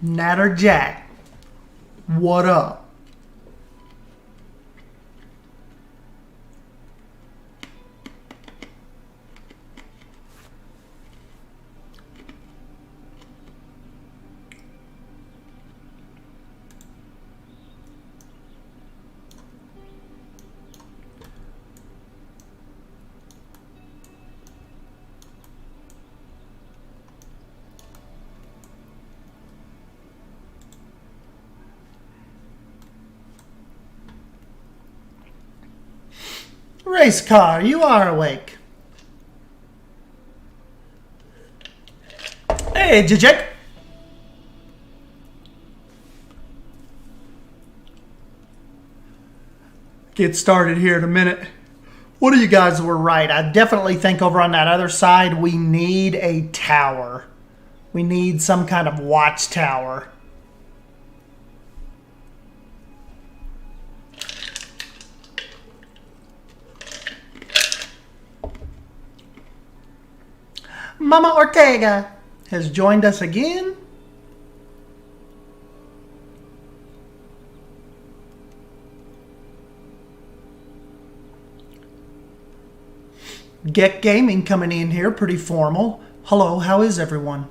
Natter Jack, what up? Race car, you are awake. Hey, Jajek. Get started here in a minute. What of you guys were right? I definitely think over on that other side we need a tower. We need some kind of watchtower. Mama Ortega has joined us again. Get Gaming coming in here, pretty formal. Hello, how is everyone?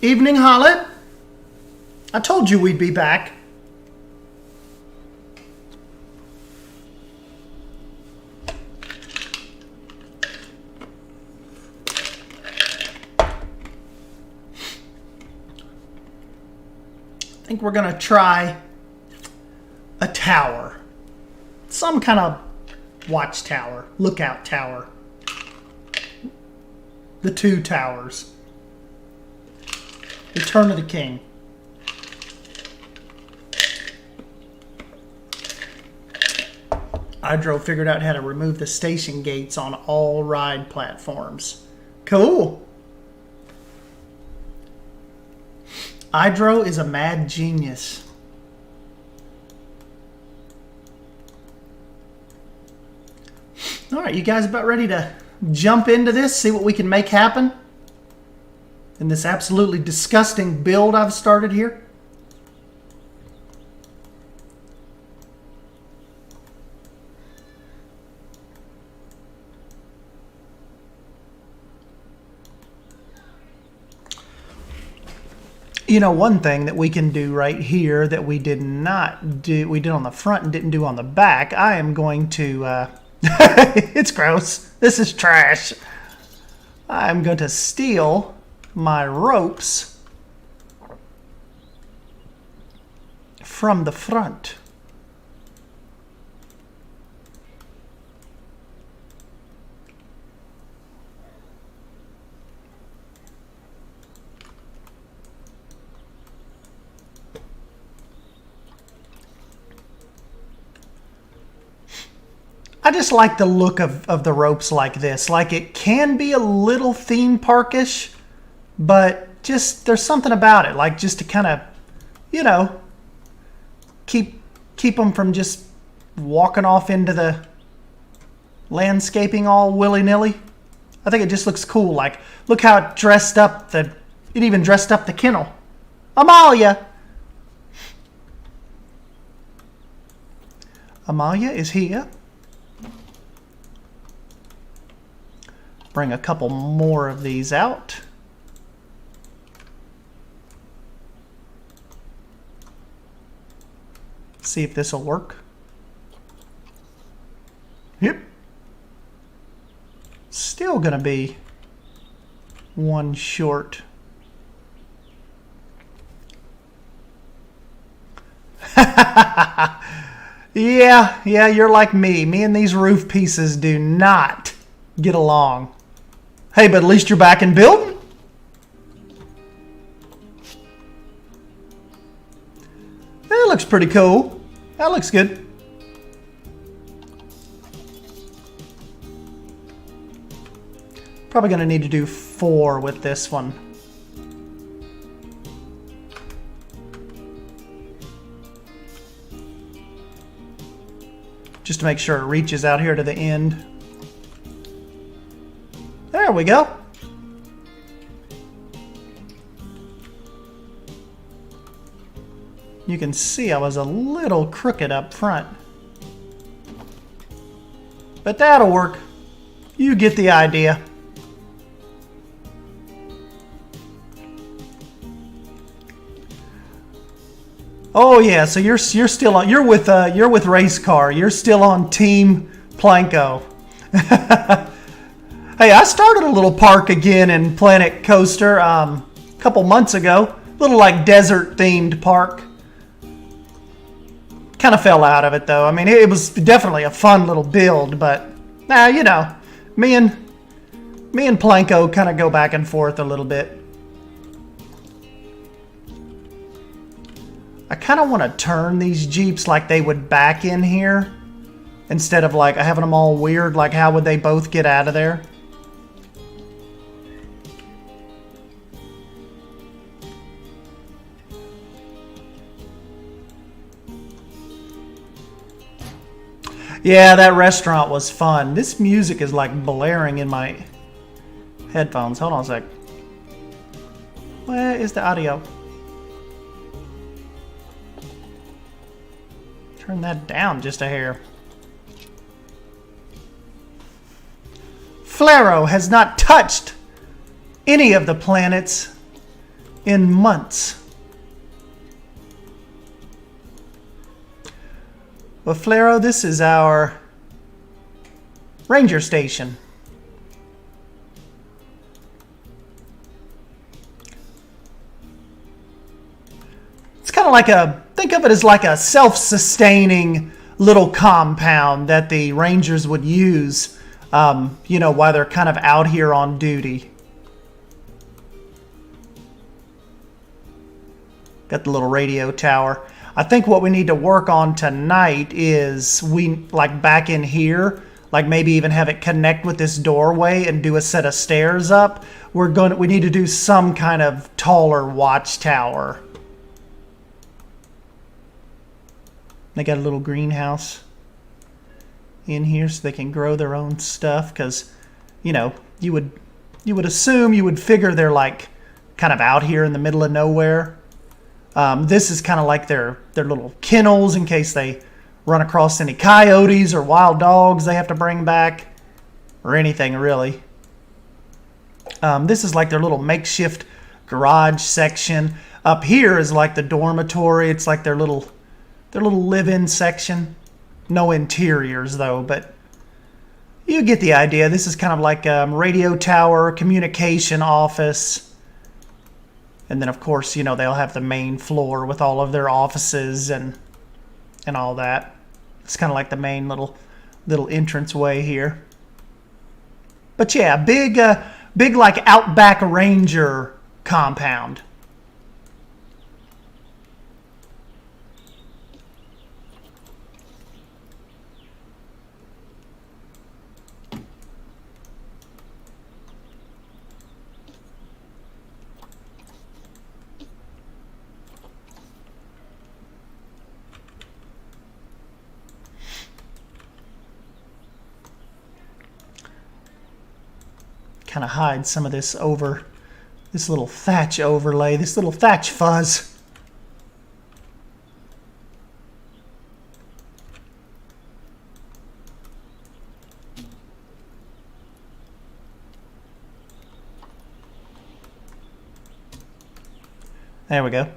Evening, Holly. I told you we'd be back. I think we're going to try a tower. Some kind of watchtower, lookout tower. The two towers. Return of the King. Hydro figured out how to remove the station gates on all ride platforms. Cool. Hydro is a mad genius. All right, you guys about ready to jump into this, see what we can make happen? In this absolutely disgusting build I've started here. You know, one thing that we can do right here that we did not do, we did on the front and didn't do on the back, I am going to, it's gross. This is trash. I'm going to steal my ropes from the front. I just like the look of the ropes like this. Like, it can be a little theme parkish, but just there's something about it, like just to kind of, you know, keep them from just walking off into the landscaping all willy-nilly. I think it just looks cool. Like, look how it dressed up it even dressed up the kennel. Amalia! Amalia is here. Bring a couple more of these out. See if this will work. Yep. Still gonna be one short. Yeah, you're like me. Me and these roof pieces do not get along. Hey, but at least you're back in building. That looks pretty cool. That looks good. Probably going to need to do 4 with this one. just to make sure it reaches out here to the end. There we go. You can see I was a little crooked up front. But that'll work. You get the idea. Oh yeah, so you're still on. You're with Race Car. You're still on Team Planko. Hey, I started a little park again in Planet Coaster a couple months ago. Little like desert themed park. Kind of fell out of it though. I mean, it was definitely a fun little build, but you know, me and Planko kind of go back and forth a little bit. I kind of want to turn these Jeeps like they would back in here instead of like having them all weird. Like how would they both get out of there? Yeah, that restaurant was fun. This music is like blaring in my headphones. Hold on a sec. Where is the audio? Turn that down just a hair. Flaro has not touched any of the planets in months. Well, Flaro, this is our ranger station. It's kind of like think of it as like a self-sustaining little compound that the rangers would use, you know, while they're kind of out here on duty. Got the little radio tower. I think what we need to work on tonight is like back in here, like maybe even have it connect with this doorway and do a set of stairs up. We need to do some kind of taller watchtower. They got a little greenhouse in here so they can grow their own stuff, because, you know, you would assume, you would figure they're like kind of out here in the middle of nowhere. This is kind of like their little kennels in case they run across any coyotes or wild dogs they have to bring back, or anything really. This is like their little makeshift garage section. Up here is like the dormitory. It's like their little live-in section. No interiors though, but you get the idea. This is kind of like a radio tower, communication office. And then, of course, you know, they'll have the main floor with all of their offices and all that. It's kind of like the main little entranceway here. But yeah, big like Outback Ranger compound. Kind of hide some of this this little thatch overlay, this little thatch fuzz. There we go.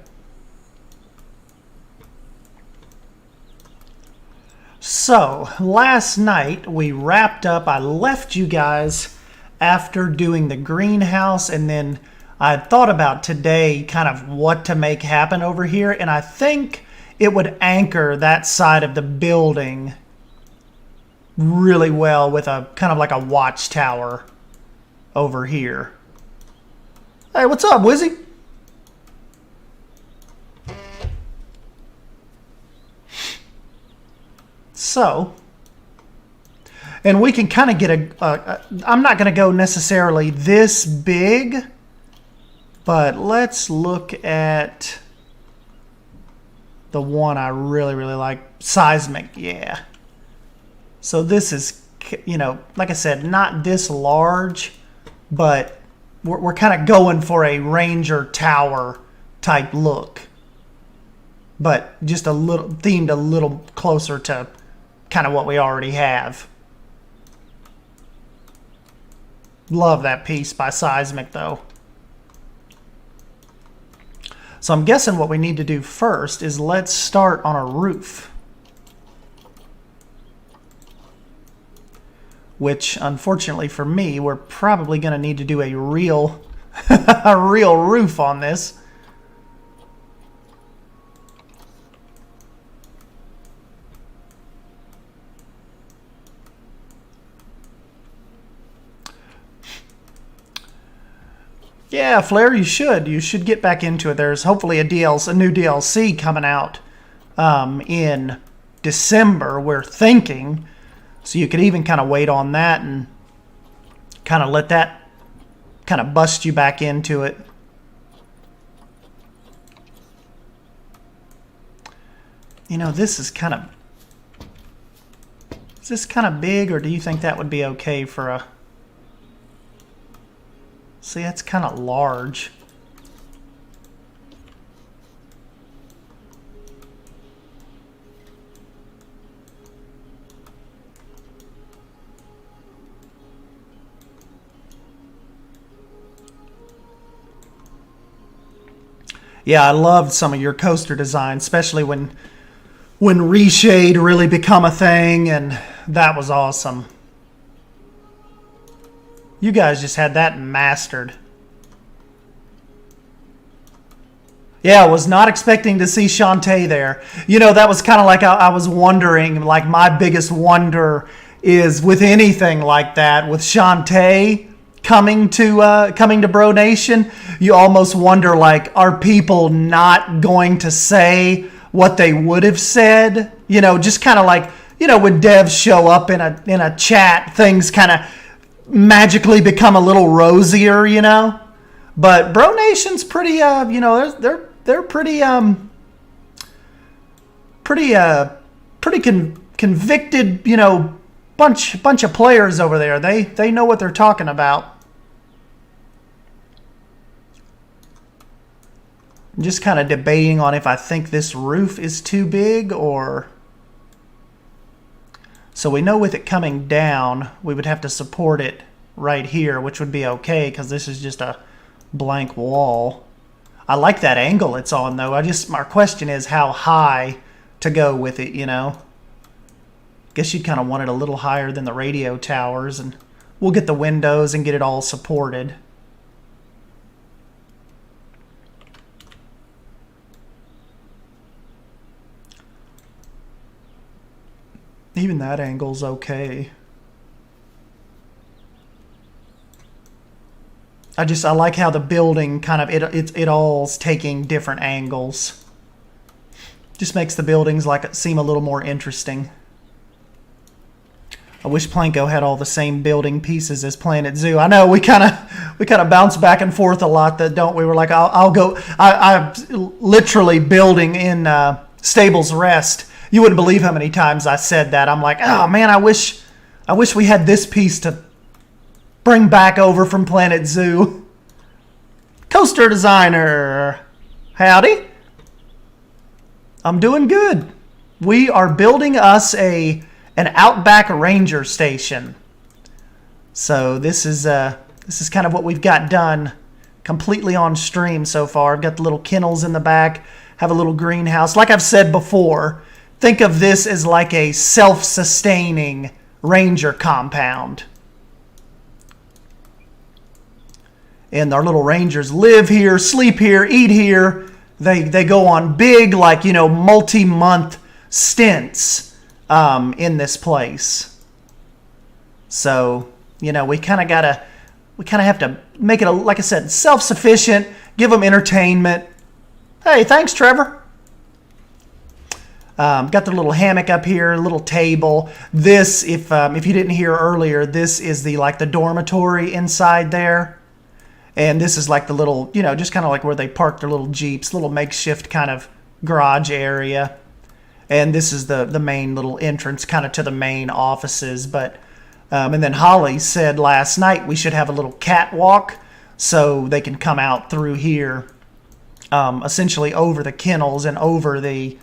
So, last night we wrapped up. I left you guys after doing the greenhouse, and then I thought about today kind of what to make happen over here, and I think it would anchor that side of the building really well with a kind of like a watchtower over here. Hey, what's up, Wizzy? So, and we can kind of get I'm not going to go necessarily this big, but let's look at the one I really, really like. Seismic, yeah. So this is, you know, like I said, not this large, but we're kind of going for a Ranger tower type look. But just a little, themed a little closer to kind of what we already have. Love that piece by Seismic though. So I'm guessing what we need to do first is let's start on a roof. Which, unfortunately for me, we're probably going to need to do a real, a real roof on this. Yeah, Flare, you should. You should get back into it. There's hopefully a new DLC coming out in December, we're thinking. So you could even kind of wait on that and kind of let that kind of bust you back into it. You know, this is kind of... Is this kind of big, or do you think that would be okay for a... See, that's kind of large. Yeah, I loved some of your coaster designs, especially when reshade really become a thing, and that was awesome. You guys just had that mastered. Yeah, I was not expecting to see Shantae there. You know, that was kind of like I was wondering, like my biggest wonder is with anything like that, with Shantae coming to Bro Nation, you almost wonder, like, are people not going to say what they would have said? You know, just kind of like, you know, when devs show up in a chat, things kind of magically become a little rosier, you know. But Bro Nation's pretty, you know, they're pretty convicted, you know, bunch of players over there. They know what they're talking about. I'm just kind of debating on if I think this roof is too big, or... So we know with it coming down, we would have to support it right here, which would be okay because this is just a blank wall. I like that angle it's on though. My question is how high to go with it, you know. Guess you'd kind of want it a little higher than the radio towers, and we'll get the windows and get it all supported. Even that angle's okay. I like how the building kind of, it all's taking different angles. Just makes the buildings like seem a little more interesting. I wish Planko had all the same building pieces as Planet Zoo. I know we kind of bounce back and forth a lot, that don't we? We're like, I'll go. I'm literally building in Stables Rest. You wouldn't believe how many times I said that. I'm like, oh man, I wish we had this piece to bring back over from Planet Zoo. Coaster designer, howdy. I'm doing good. We are building us an Outback Ranger station. So this is kind of what we've got done completely on stream so far. I've got the little kennels in the back, have a little greenhouse. Like I've said before, think of this as like a self-sustaining Ranger compound. And our little Rangers live here, sleep here, eat here. They go on big, like, you know, multi-month stints in this place. So, you know, we kind of have to make it, like I said, self-sufficient, give them entertainment. Hey, thanks, Trevor. Got the little hammock up here, little table. This, if you didn't hear earlier, this is the dormitory inside there. And this is like the little, you know, just kind of like where they park their little Jeeps, little makeshift kind of garage area. And this is the main little entrance kind of to the main offices. But and then Holly said last night we should have a little catwalk so they can come out through here, essentially over the kennels and over the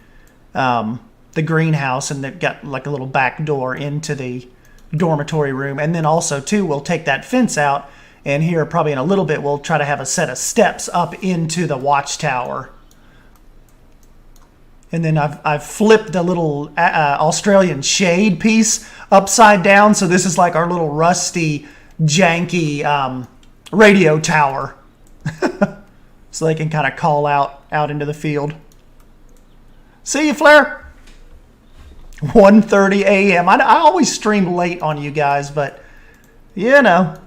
greenhouse, and they've got like a little back door into the dormitory room. And then also too, we'll take that fence out, and here probably in a little bit we'll try to have a set of steps up into the watchtower. And then I've flipped the little Australian shade piece upside down, so this is like our little rusty, janky radio tower. So they can kind of call out into the field. See you, Flair. 1:30 a.m. I always stream late on you guys, but you know.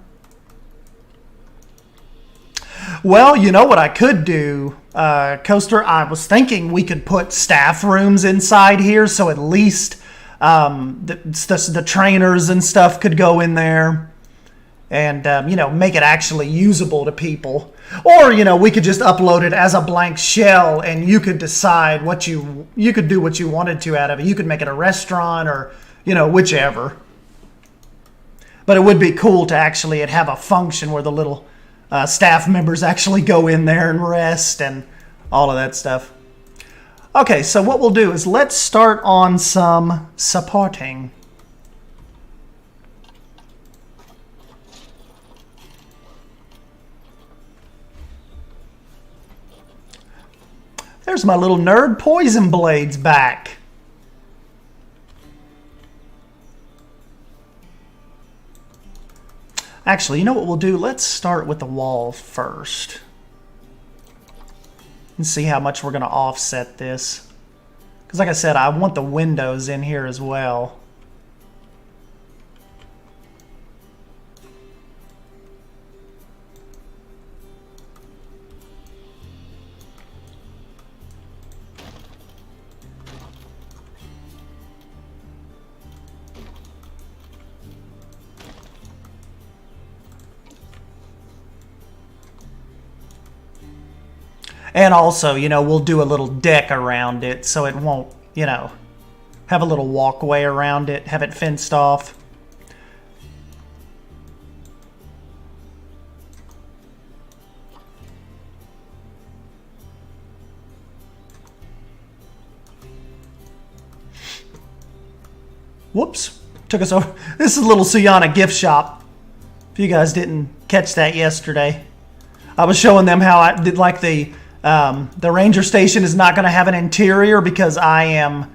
Well, you know what I could do, Coaster? I was thinking we could put staff rooms inside here, so at least the trainers and stuff could go in there, and you know, make it actually usable to people. Or you know, we could just upload it as a blank shell, and you could decide what you could do what you wanted to out of it. You could make it a restaurant, or you know, whichever. But it would be cool to actually have a function where the little staff members actually go in there and rest and all of that stuff. Okay, so what we'll do is let's start on some supporting. There's my little nerd poison blades back. Actually, you know what we'll do? Let's start with the wall first and see how much we're going to offset this. Because like I said, I want the windows in here as well. And also, you know, we'll do a little deck around it so it won't, you know, have a little walkway around it, have it fenced off. Whoops, took us over. This is a little Sienna gift shop. If you guys didn't catch that yesterday, I was showing them how I did like the ranger station is not going to have an interior because I am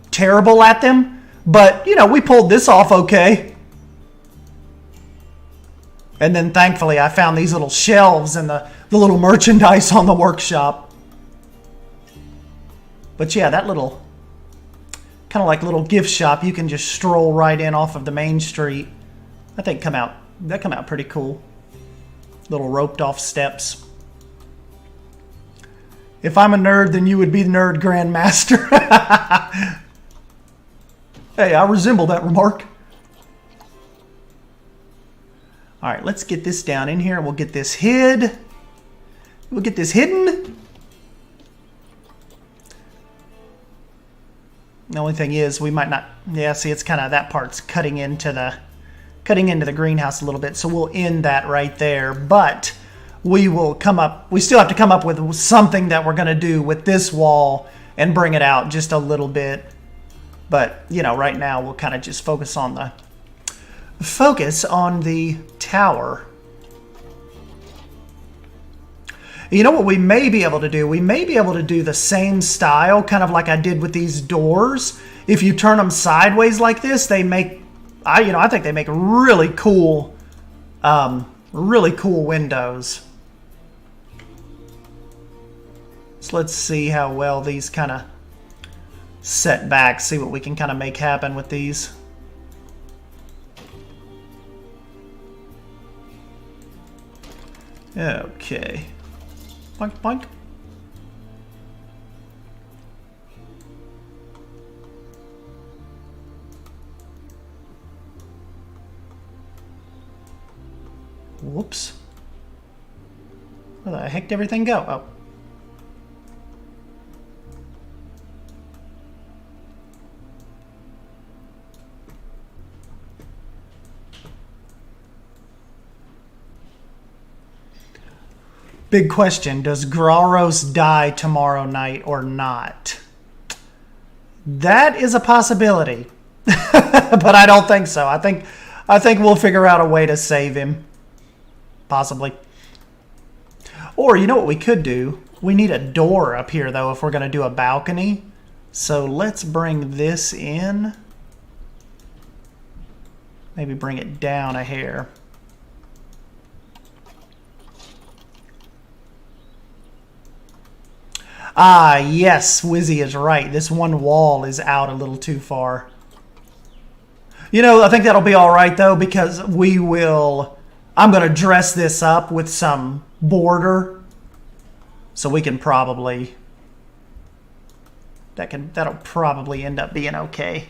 terrible at them. But, you know, we pulled this off okay. And then thankfully I found these little shelves and the little merchandise on the workshop. But yeah, that little, kind of like little gift shop, you can just stroll right in off of the main street. I think that come out pretty cool. Little roped off steps. If I'm a nerd, then you would be the nerd grandmaster. Hey, I resemble that remark. All right, let's get this down in here. We'll get this hid. We'll get this hidden. The only thing is, we might not. Yeah, see, it's kind of that part's cutting into the greenhouse a little bit. So we'll end that right there. But we will come up. We still have to come up with something that we're going to do with this wall and bring it out just a little bit. But you know, right now we'll kind of just focus on the tower. You know what we may be able to do? We may be able to do the same style, kind of like I did with these doors. If you turn them sideways like this, they make, I think they make really cool windows. So let's see how well these kind of set back, see what we can kind of make happen with these. Okay. Boink, boink. Whoops. Where the heck did everything go? Oh. Big question, does Graros die tomorrow night or not? That is a possibility, but I don't think so. I think we'll figure out a way to save him, possibly. Or you know what we could do? We need a door up here though if we're going to do a balcony. So let's bring this in. Maybe bring it down a hair. Ah, yes, Wizzy is right. This one wall is out a little too far. You know, I think that'll be all right, though, because we will... I'm going to dress this up with some border. So we can probably... That'll probably end up being okay.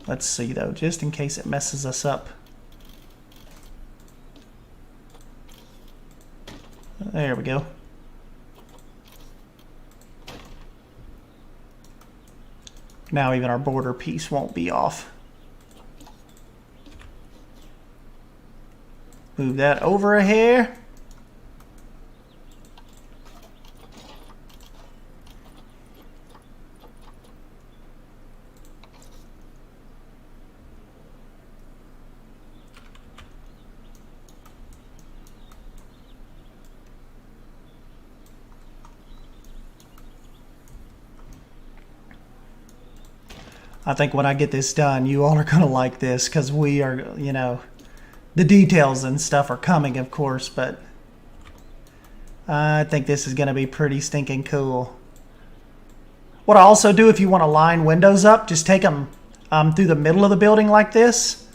Let's see, though, just in case it messes us up. There we go. Now even our border piece won't be off. Move that over a hair. I think when I get this done, you all are going to like this because we are, you know, the details and stuff are coming, of course, but I think this is going to be pretty stinking cool. What I also do if you want to line windows up, just take them through the middle of the building like this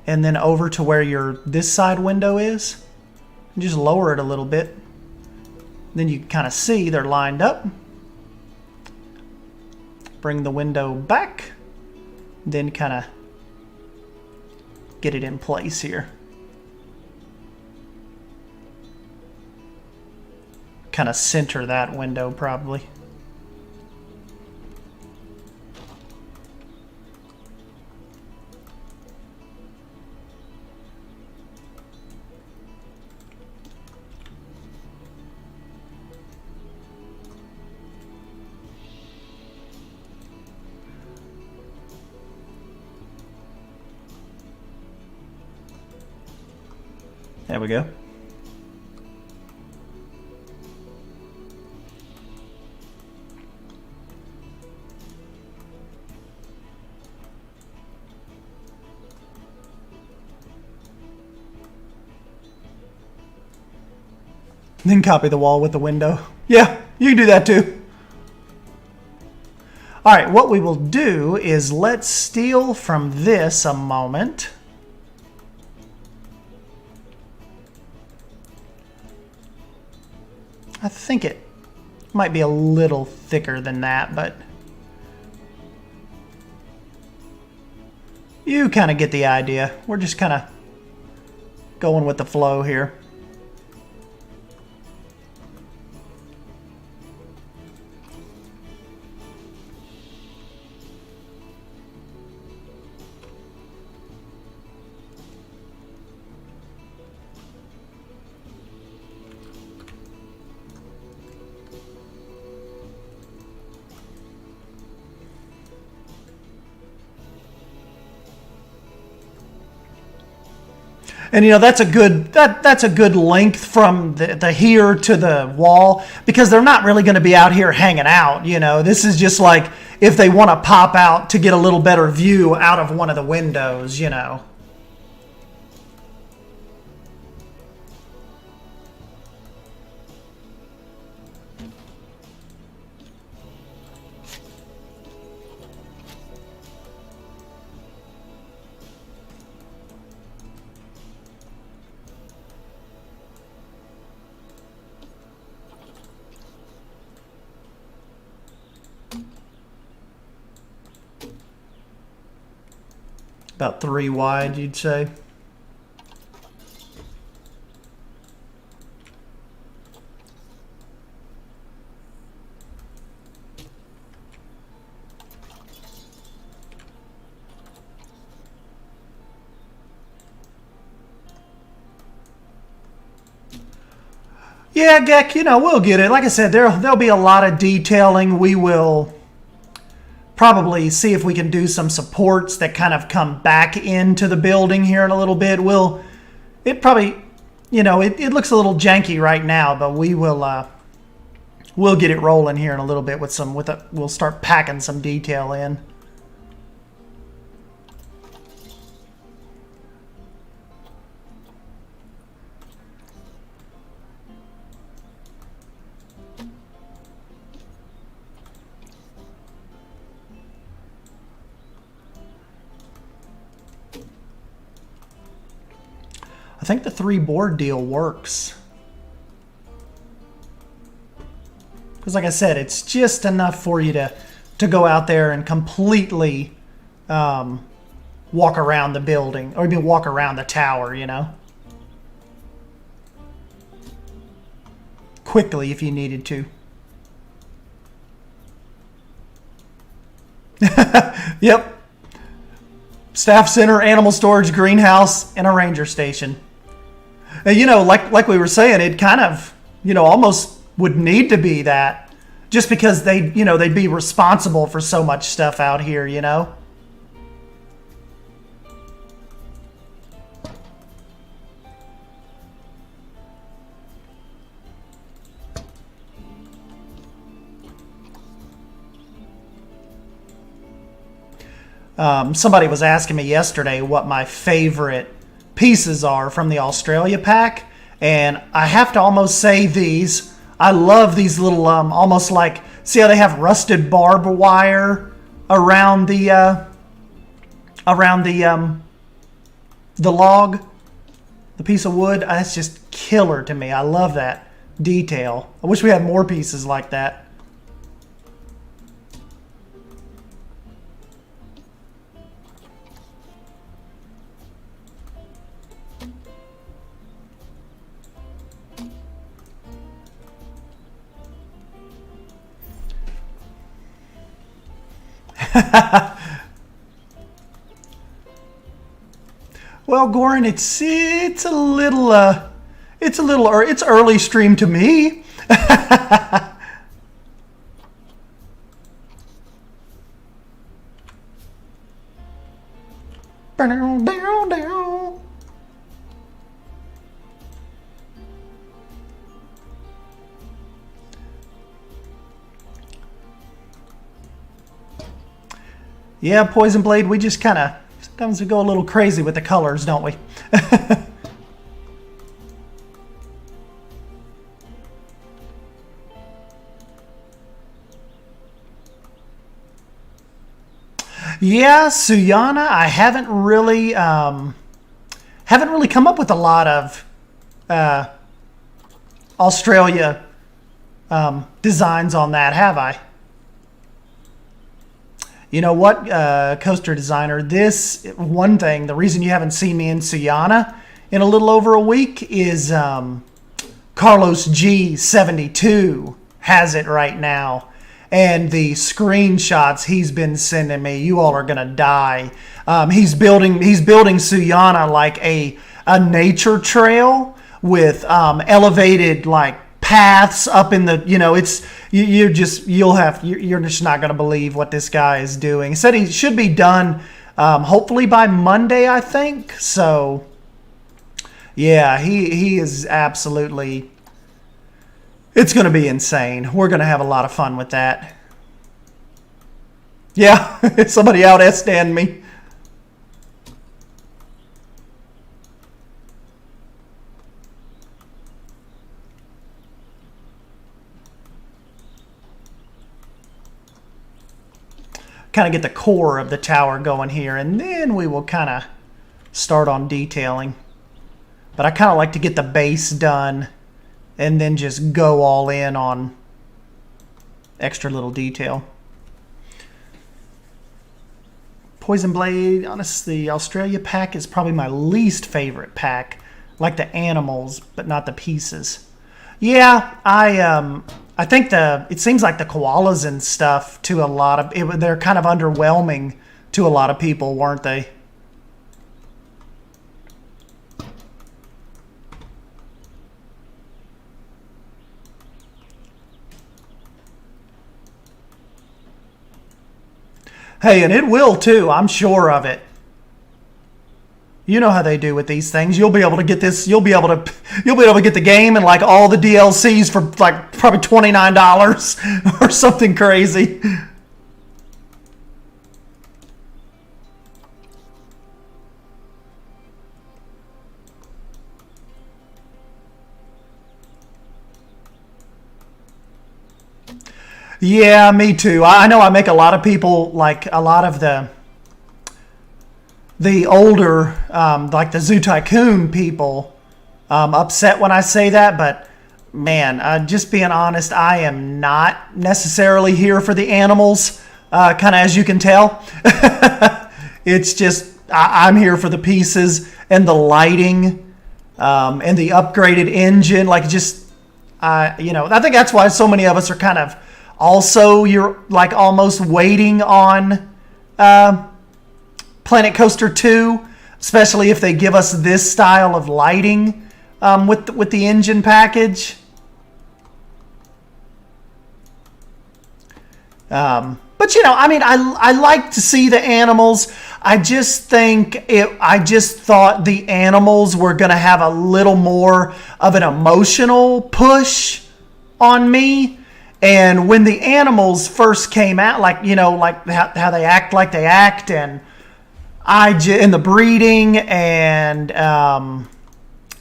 and then over to where this side window is. And just lower it a little bit. Then you can kind of see they're lined up. Bring the window back, then kind of get it in place here. Kind of center that window probably. There we go. Then copy the wall with the window. Yeah, you can do that too. All right, what we will do is let's steal from this a moment. I think it might be a little thicker than that, but you kind of get the idea. We're just kind of going with the flow here. And you know that's a good length from the here to the wall because they're not really going to be out here hanging out. You know, this is just like if they want to pop out to get a little better view out of one of the windows. You know. About 3 wide, you'd say. Yeah, Gek, you know, we'll get it. Like I said, there'll be a lot of detailing. We will probably see if we can do some supports that kind of come back into the building here in a little bit. It probably, you know, it looks a little janky right now, but we'll get it rolling here in a little bit we'll start packing some detail in. I think the 3 board deal works. Because like I said, it's just enough for you to go out there and completely walk around the building, or even walk around the tower, you know? Quickly if you needed to. Yep. Staff center, animal storage, greenhouse, and a ranger station. And, you know, like we were saying, it kind of, you know, almost would need to be that, just because they'd be responsible for so much stuff out here, you know? Somebody was asking me yesterday what my favorite pieces are from the Australia pack, and I have to almost say these. I love these little, almost like, see how they have rusted barbed wire around the log, the piece of wood. That's just killer to me. I love that detail. I wish we had more pieces like that. Well, Goran, it's early stream to me. Yeah, Poison Blade, we just kind of, sometimes we go a little crazy with the colors, don't we? Yeah, Suyana, I haven't really come up with a lot of Australia designs on that, have I? You know what, coaster designer, this one thing, the reason you haven't seen me in Suyana in a little over a week is Carlos G72 has it right now. And the screenshots he's been sending me, you all are gonna die. He's building Suyana like a nature trail with elevated like paths up in the, you know, it's you're just not gonna believe what this guy is doing. He said he should be done hopefully by Monday, I think. So yeah, he is absolutely, it's gonna be insane. We're gonna have a lot of fun with that. Yeah, somebody out S-stand me. Kind of get the core of the tower going here, and then we will kind of start on detailing. But I kind of like to get the base done and then just go all in on extra little detail. Poison Blade, honestly, Australia pack is probably my least favorite pack. Like the animals, but not the pieces. Yeah, I think it seems like the koalas and stuff to a lot of they're kind of underwhelming to a lot of people, weren't they? Hey, and it will too. I'm sure of it. You know how they do with these things. You'll be able to get this. You'll be able to get the game and like all the DLCs for like probably $29 or something crazy. Yeah, me too. I know I make a lot of people, like a lot of the older, like the Zoo Tycoon people, upset when I say that. But man, just being honest, I am not necessarily here for the animals, kind of as you can tell. It's just, I'm here for the pieces and the lighting, and the upgraded engine. Like just, I think that's why so many of us are kind of also, you're like almost waiting on Planet Coaster 2, especially if they give us this style of lighting with the engine package. But I mean, I like to see the animals. I just thought the animals were going to have a little more of an emotional push on me. And when the animals first came out, like how they act like they act, and in the breeding, and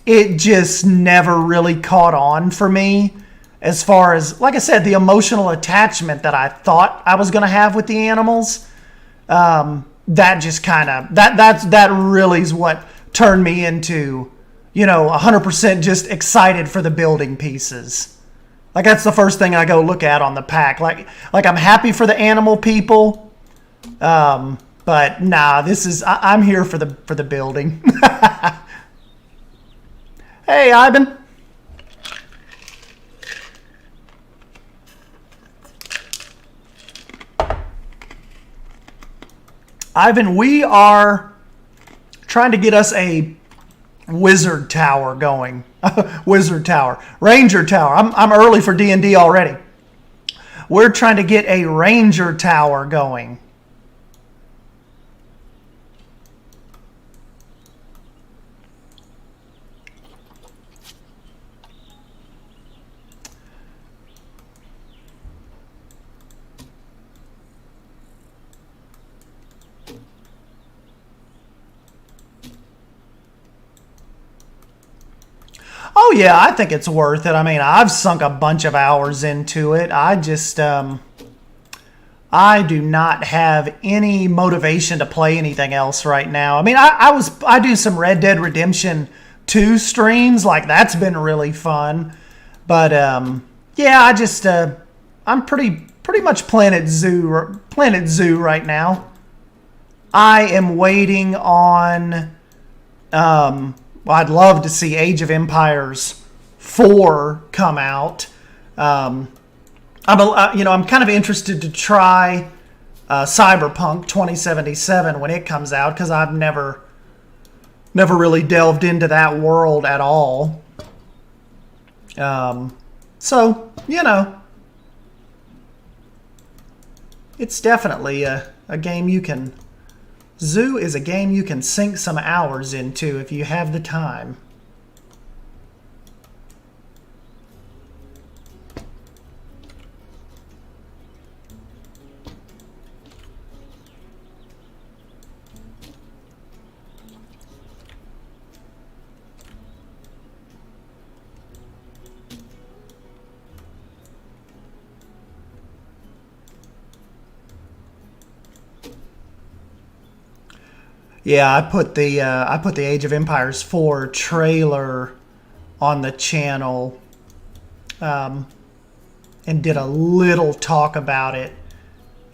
it just never really caught on for me. As far as, like I said, the emotional attachment that I thought I was going to have with the animals, that just kind of that really is what turned me into 100% just excited for the building pieces. Like that's the first thing I go look at on the pack. Like I'm happy for the animal people, but nah, I'm here for the building. Hey, Ivan. Ivan, we are trying to get us a wizard tower going. Wizard tower, ranger tower. I'm early for D&D already. We're trying to get a ranger tower going. Oh yeah, I think it's worth it. I mean, I've sunk a bunch of hours into it. I just, I do not have any motivation to play anything else right now. I mean, I do some Red Dead Redemption 2 streams, like that's been really fun. But yeah, I just, I'm pretty much Planet Zoo right now. I am waiting on. Well, I'd love to see Age of Empires 4 come out. I'm kind of interested to try Cyberpunk 2077 when it comes out, because I've never really delved into that world at all. So it's definitely a game you can. Zoo is a game you can sink some hours into if you have the time. Yeah, I put the Age of Empires 4 trailer on the channel, and did a little talk about it,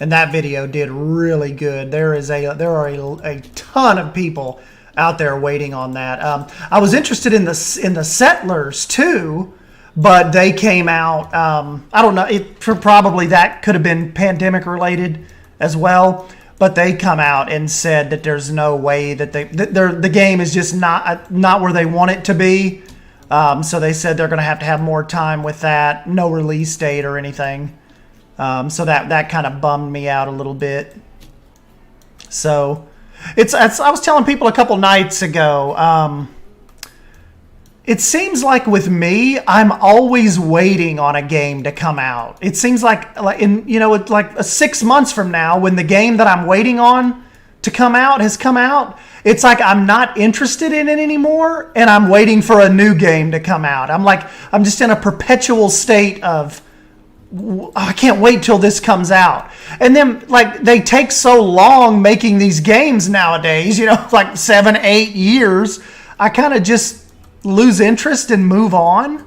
and that video did really good. There are a ton of people out there waiting on that. I was interested in the Settlers too, but they came out. I don't know. Probably that could have been pandemic related as well. But they come out and said that there's no way that the game is just not where they want it to be. So they said they're going to have more time with that. No release date or anything. So that kind of bummed me out a little bit. So I was telling people a couple nights ago, it seems like with me, I'm always waiting on a game to come out. It seems like like 6 months from now, when the game that I'm waiting on to come out has come out, it's like I'm not interested in it anymore, and I'm waiting for a new game to come out. I'm just in a perpetual state of, I can't wait till this comes out. And then like they take so long making these games nowadays, like 7, 8 years. I kind of just lose interest and move on.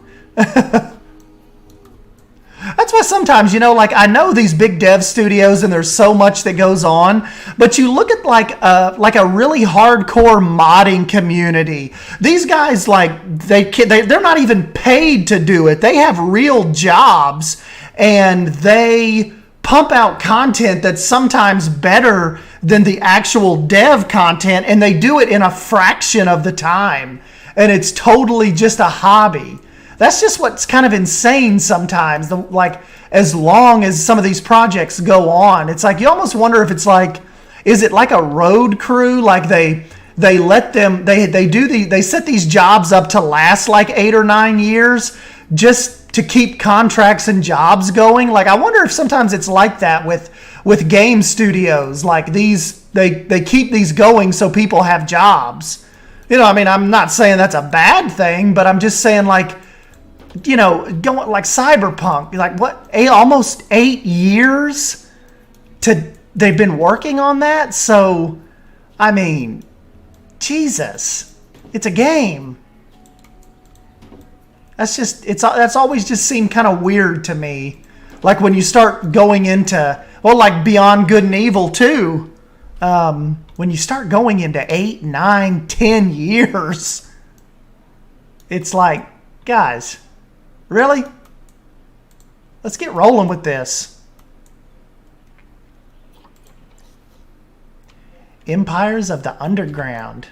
That's why sometimes, like I know these big dev studios and there's so much that goes on, but you look at like a really hardcore modding community. These guys, like they're not even paid to do it. They have real jobs and they pump out content that's sometimes better than the actual dev content, and they do it in a fraction of the time. And it's totally just a hobby. That's just what's kind of insane sometimes. Like, as long as some of these projects go on, it's like you almost wonder if it's like, is it like a road crew? Like they let them, they set these jobs up to last like 8 or 9 years just to keep contracts and jobs going. Like, I wonder if sometimes it's like that with game studios. Like they keep these going so people have jobs. I mean, I'm not saying that's a bad thing, but I'm just saying, like, going like Cyberpunk, like what, almost 8 years they've been working on that. So, I mean, Jesus, it's a game. That's always just seemed kind of weird to me. Like when you start going into, well, like Beyond Good and Evil 2, when you start going into 8, 9, 10 years, it's like, guys, really? Let's get rolling with this. Empires of the Underground.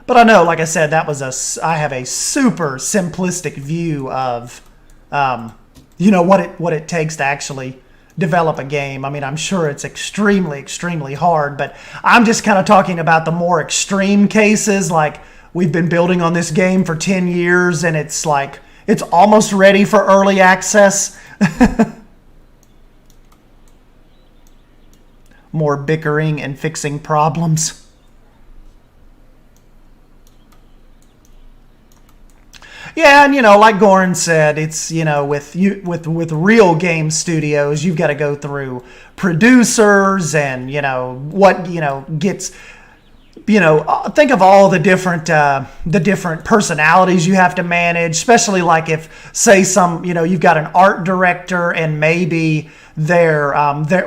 But I know, like I said, I have a super simplistic view of, what it takes to actually develop a game. I mean, I'm sure it's extremely, extremely hard, but I'm just kind of talking about the more extreme cases. Like, we've been building on this game for 10 years and it's like, it's almost ready for early access. More bickering and fixing problems. Yeah, and like Goran said, it's with real game studios, you've got to go through producers and gets think of all the different personalities you have to manage, especially like if, say, you've got an art director and maybe their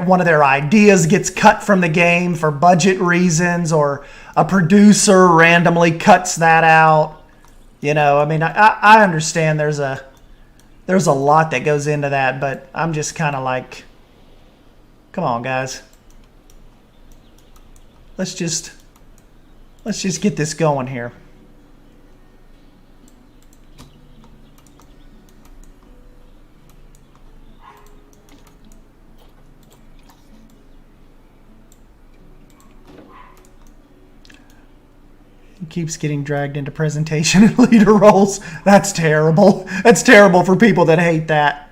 one of their ideas gets cut from the game for budget reasons, or a producer randomly cuts that out. I mean, I understand there's a lot that goes into that, but I'm just kind of like, come on, guys. Let's just get this going here. Keeps getting dragged into presentation and leader roles. That's terrible. That's terrible for people that hate that.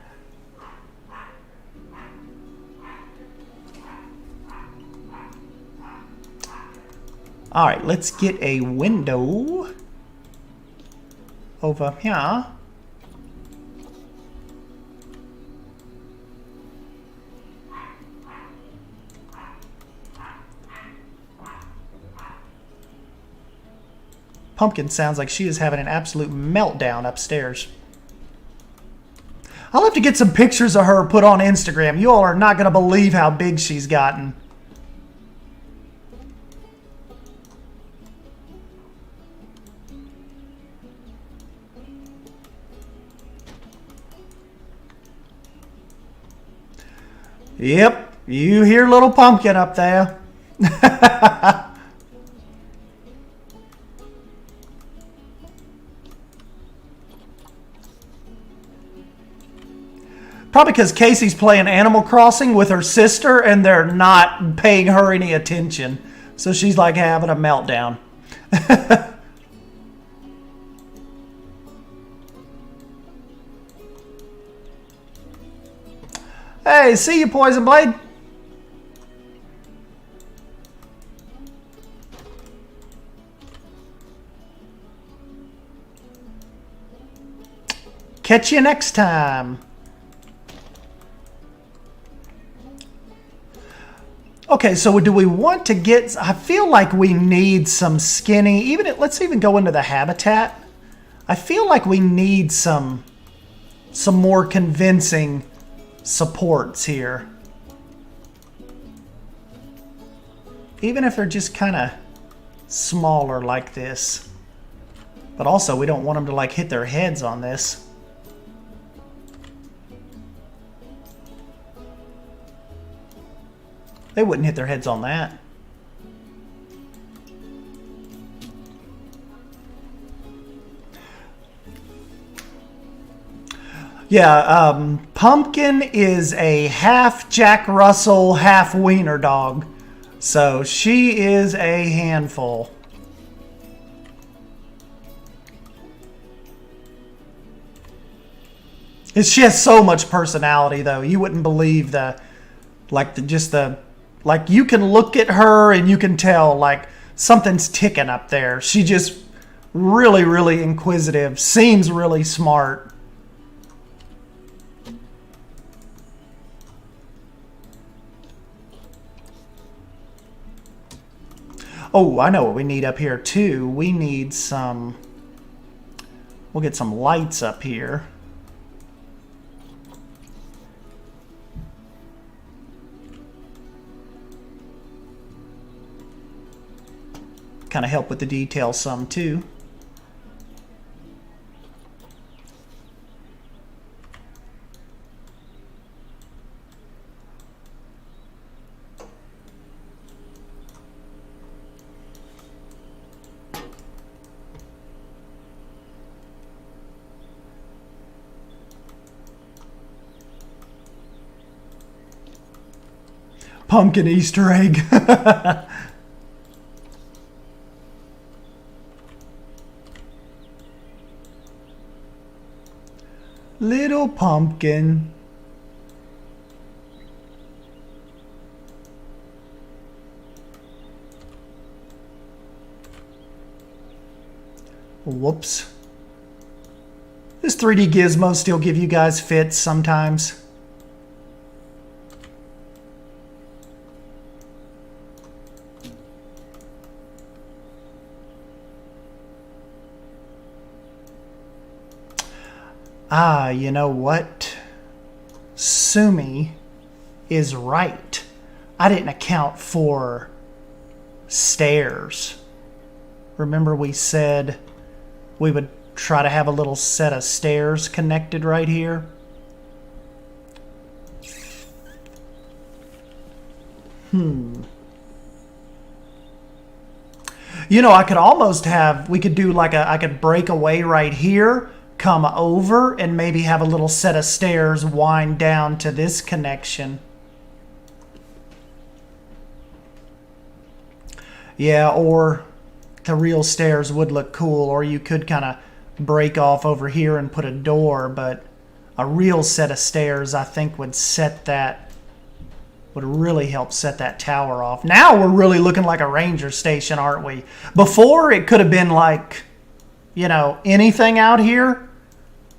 All right, let's get a window over here. Pumpkin sounds like she is having an absolute meltdown upstairs. I'll have to get some pictures of her put on Instagram. You all are not going to believe how big she's gotten. Yep, you hear little Pumpkin up there. Probably because Casey's playing Animal Crossing with her sister and they're not paying her any attention. So she's like having a meltdown. Hey, see you, Poison Blade. Catch you next time. Okay, so do we want to get... I feel like we need some skinny... let's even go into the habitat. I feel like we need some more convincing supports here. Even if they're just kind of smaller like this. But also, we don't want them to like hit their heads on this. They wouldn't hit their heads on that. Yeah, Pumpkin is a half Jack Russell, half wiener dog. So she is a handful. She has so much personality, though. You wouldn't believe like you can look at her and you can tell like something's ticking up there. She just really, really inquisitive. Seems really smart. Oh, I know what we need up here too. We need some... We'll get some lights up here. Kind of help with the detail some too. Pumpkin Easter egg. Little pumpkin. Whoops. This 3D gizmo still give you guys fits sometimes. Ah, you know what? Sumi is right. I didn't account for stairs. Remember we said we would try to have a little set of stairs connected right here? You know, I could almost have, we could do like I could break away right here, come over, and maybe have a little set of stairs wind down to this connection. Yeah, or the real stairs would look cool, or you could kind of break off over here and put a door, but a real set of stairs I think would really help set that tower off. Now we're really looking like a ranger station, aren't we? Before it could have been like, you know, anything out here.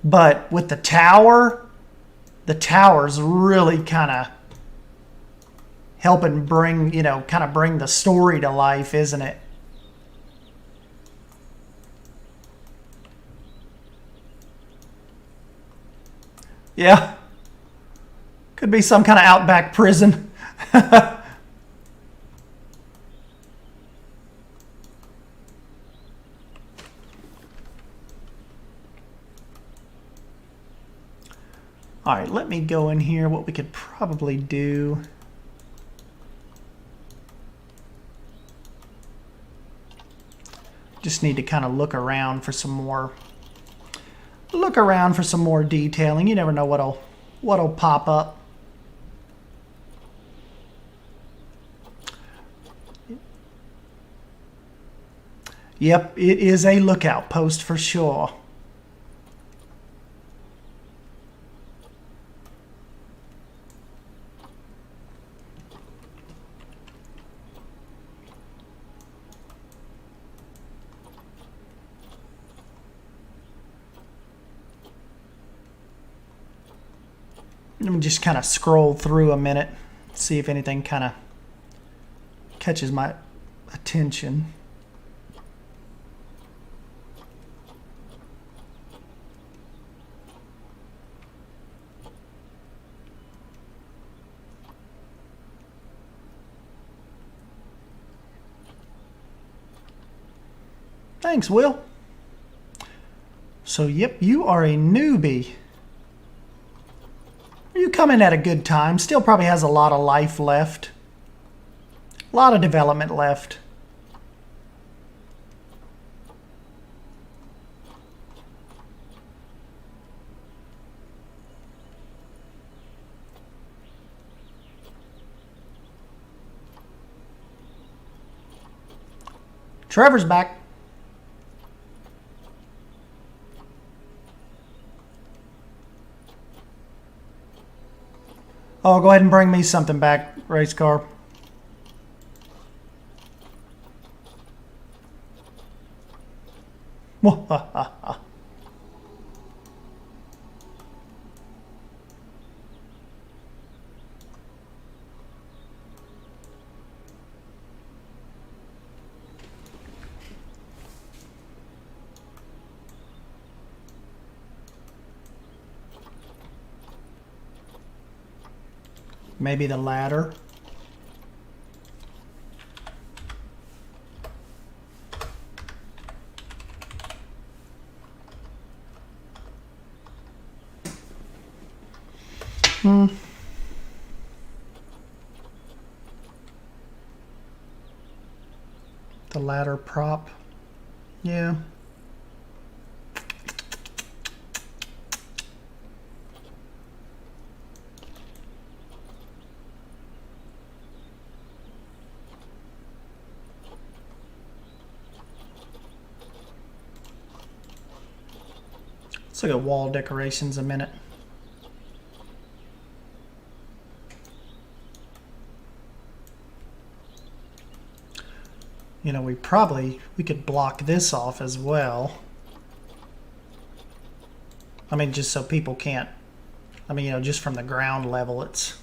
But with the tower's really kind of helping bring, you know, kind of bring the story to life, isn't it? Yeah. Could be some kind of outback prison. All right, let me go in here. What we could probably do. Just need to kind of look around for some more detailing. You never know what'll pop up. Yep, it is a lookout post for sure. Let me just kind of scroll through a minute, see if anything kind of catches my attention. Thanks, Will. So, yep, you are a newbie. You come in at a good time. Still probably has a lot of life left. A lot of development left. Trevor's back. Oh, go ahead and bring me something back, race car. Maybe the ladder. The ladder prop. Yeah. Let's look at wall decorations a minute. You know, we could block this off as well. I mean, just so people can't, I mean, you know, just from the ground level, it's...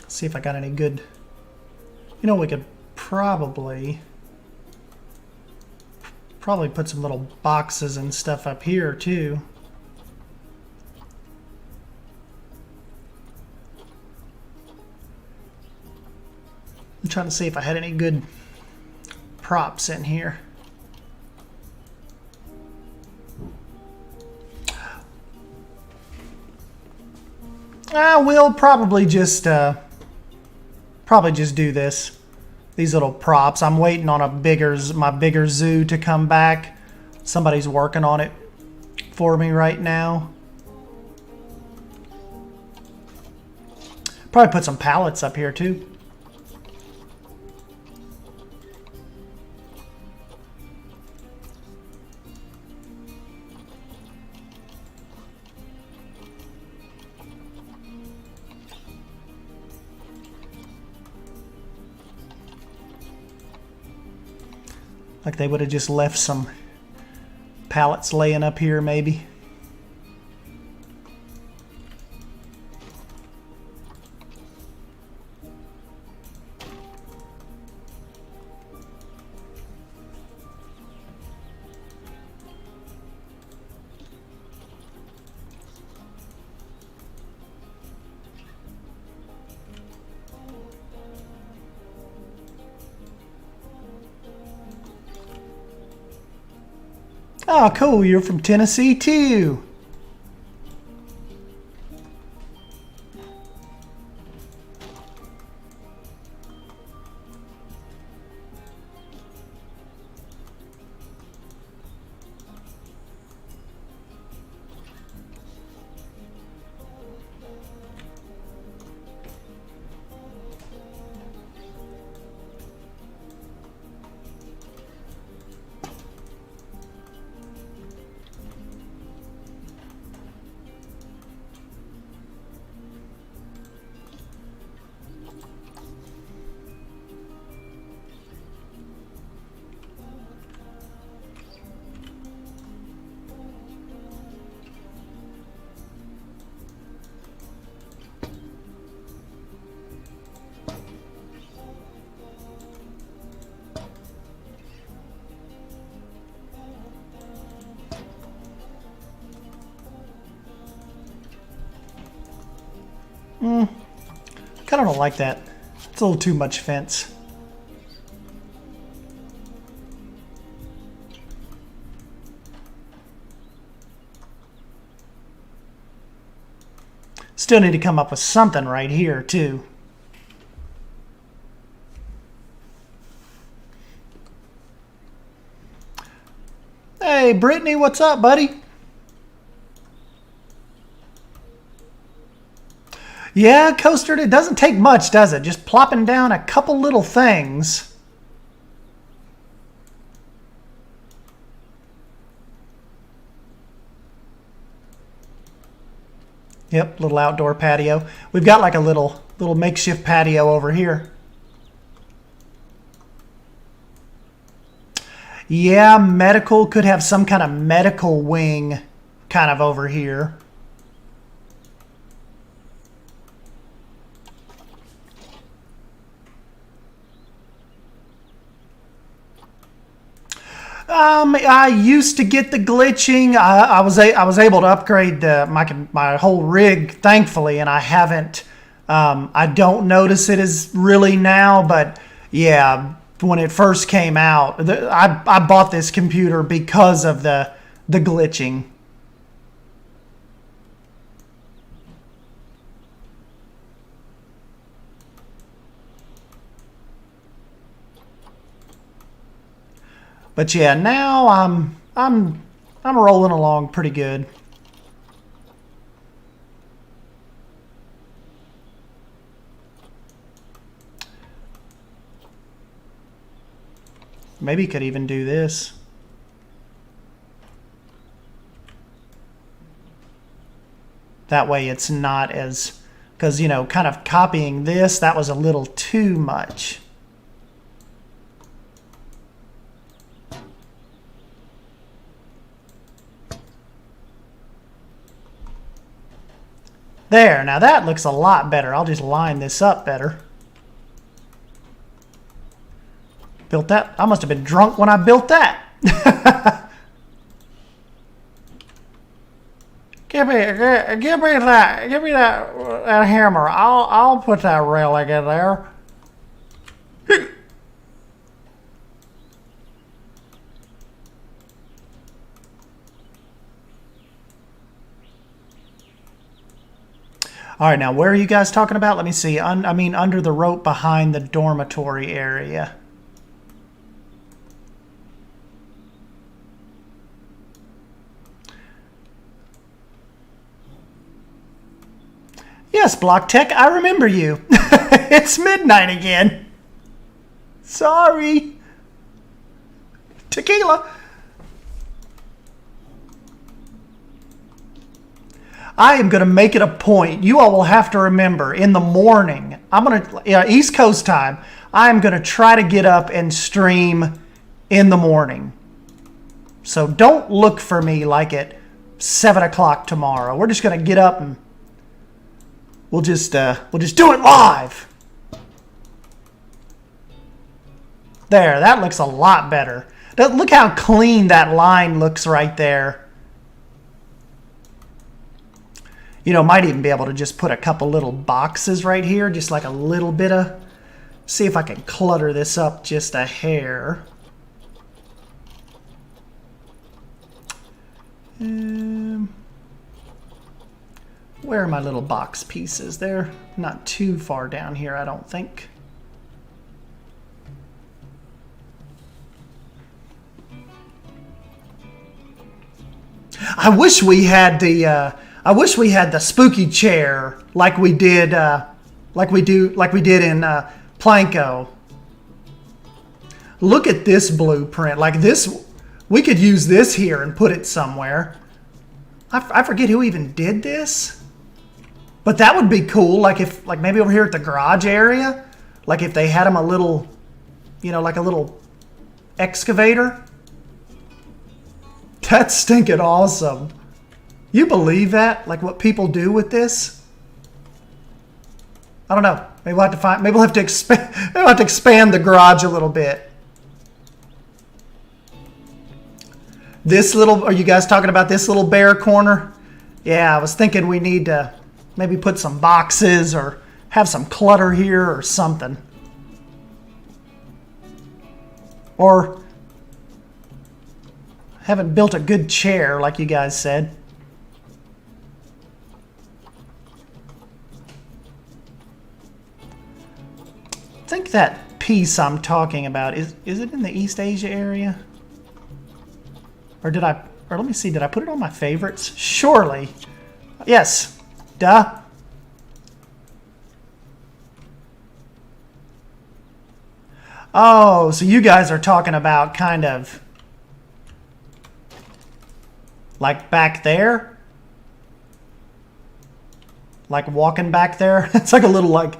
See if I got any good, you know, we could probably put some little boxes and stuff up here too. I'm trying to see if I had any good props in here. We'll probably just do this. These little props. I'm waiting on my bigger zoo to come back. Somebody's working on it for me right now. Probably put some pallets up here too. Like they would have just left some pallets laying up here, maybe. Oh, cool. You're from Tennessee, too. Kind of don't like that. It's a little too much fence. Still need to come up with something right here, too. Hey, Brittany, what's up, buddy? Yeah, Coaster, it doesn't take much, does it? Just plopping down a couple little things. Yep, little outdoor patio. We've got like a little makeshift patio over here. Yeah, medical could have some kind of medical wing kind of over here. I used to get the glitching. I was able to upgrade my whole rig, thankfully, and I haven't. I don't notice it as really now, but yeah, when it first came out, I bought this computer because of the glitching. But yeah, now I'm rolling along pretty good. Maybe could even do this. That way it's not as, because, you know, kind of copying this, that was a little too much. There, now that looks a lot better. I'll just line this up better. Built that. I must have been drunk when I built that. give me that hammer. I'll put that railing in there. All right, now where are you guys talking about? Let me see. I mean, under the rope behind the dormitory area. Yes, Block Tech, I remember you. It's midnight again. Sorry. Tequila. I am going to make it a point. You all will have to remember, in the morning, I'm going to, East Coast time, I'm going to try to get up and stream in the morning. So don't look for me like at 7 o'clock tomorrow. We're just going to get up and we'll just do it live. There, that looks a lot better. Look how clean that line looks right there. You know, might even be able to just put a couple little boxes right here, just like a little bit of... See if I can clutter this up just a hair. Where are my little box pieces? They're not too far down here, I don't think. I wish we had the spooky chair like we did in Planko. Look at this blueprint. Like this, we could use this here and put it somewhere. I forget who even did this, but that would be cool. Like if, like maybe over here at the garage area, like if they had them a little, you know, like a little excavator. That's stinking awesome. You believe that? Like what people do with this? I don't know. Maybe we'll have to find. Maybe we'll have to expand. Maybe we'll have to expand the garage a little bit. This little. Are you guys talking about this little bare corner? Yeah, I was thinking we need to maybe put some boxes or have some clutter here or something. Or haven't built a good chair like you guys said. I think that piece I'm talking about, is it in the East Asia area? Or did I, or let me see, did I put it on my favorites? Surely. Yes. Duh. Oh, so you guys are talking about kind of like back there? Like walking back there? It's like a little like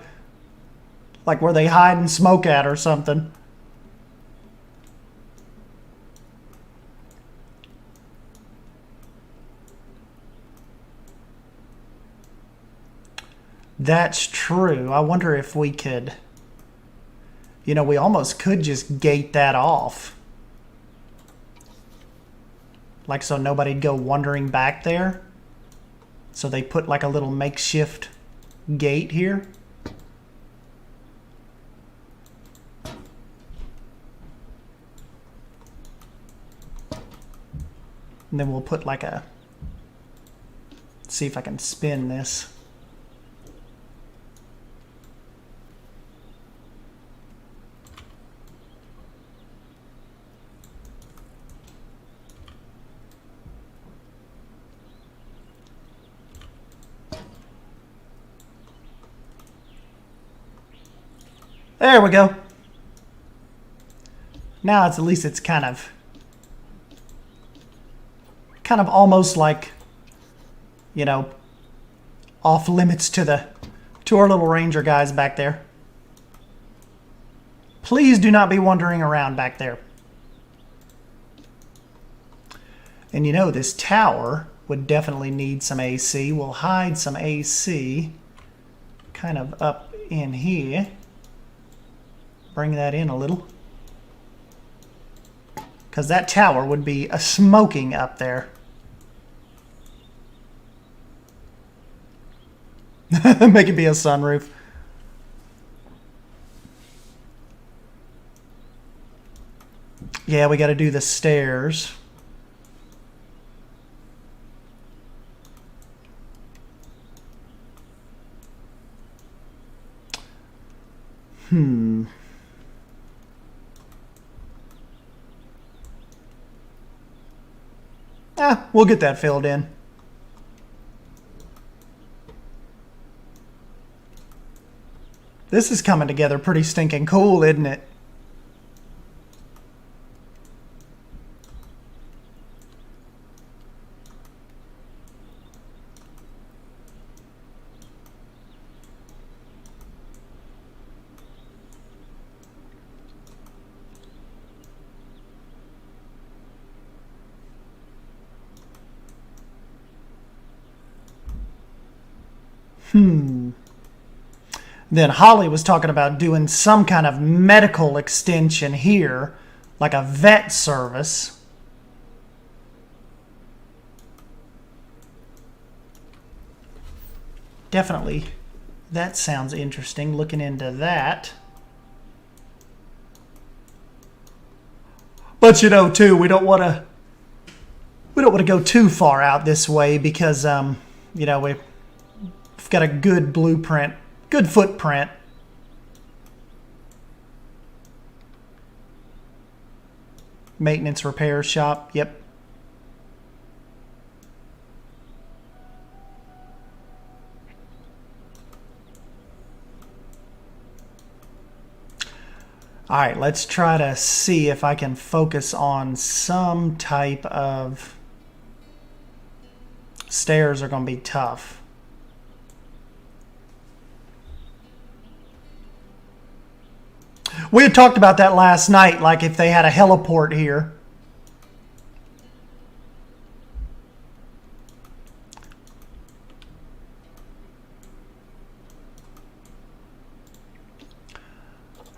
where they hide and smoke at or something. That's true. I wonder if we could, you know, we almost could just gate that off. Like so nobody'd go wandering back there. So they put like a little makeshift gate here. And then we'll put like a, see if I can spin this. There we go. Now it's at least it's kind of almost like, you know, off limits to our little ranger guys back there. Please do not be wandering around back there. And you know, this tower would definitely need some AC. We'll hide some AC kind of up in here. Bring that in a little. Because that tower would be a smoking up there. Make it be a sunroof. Yeah, we got to do the stairs. We'll get that filled in. This is coming together pretty stinking cool, isn't it? Then Holly was talking about doing some kind of medical extension here, like a vet service. Definitely, that sounds interesting, looking into that. But you know, too, we don't want to go too far out this way because you know, we've got a good blueprint, good footprint. Maintenance repair shop, yep. All right, let's try to see if I can focus on some type of... Stairs are going to be tough. We had talked about that last night, like if they had a heliport here.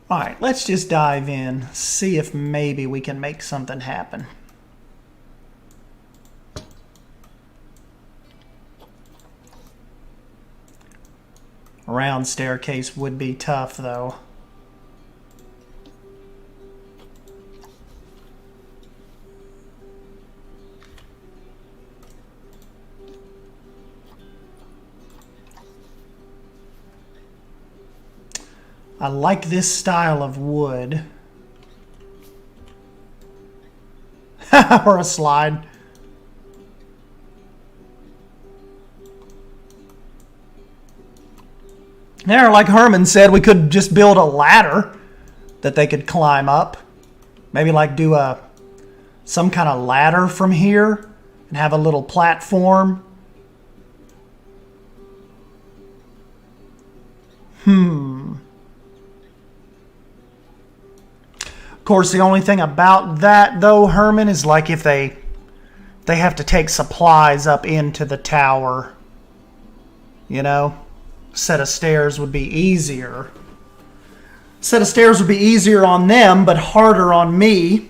All right, let's just dive in, see if maybe we can make something happen. A round staircase would be tough, though. I like this style of wood. Or a slide. There, like Herman said, we could just build a ladder that they could climb up. Maybe like do some kind of ladder from here and have a little platform. Of course, the only thing about that, though, Herman, is like if they have to take supplies up into the tower, you know, set of stairs would be easier. Set of stairs would be easier on them, but harder on me.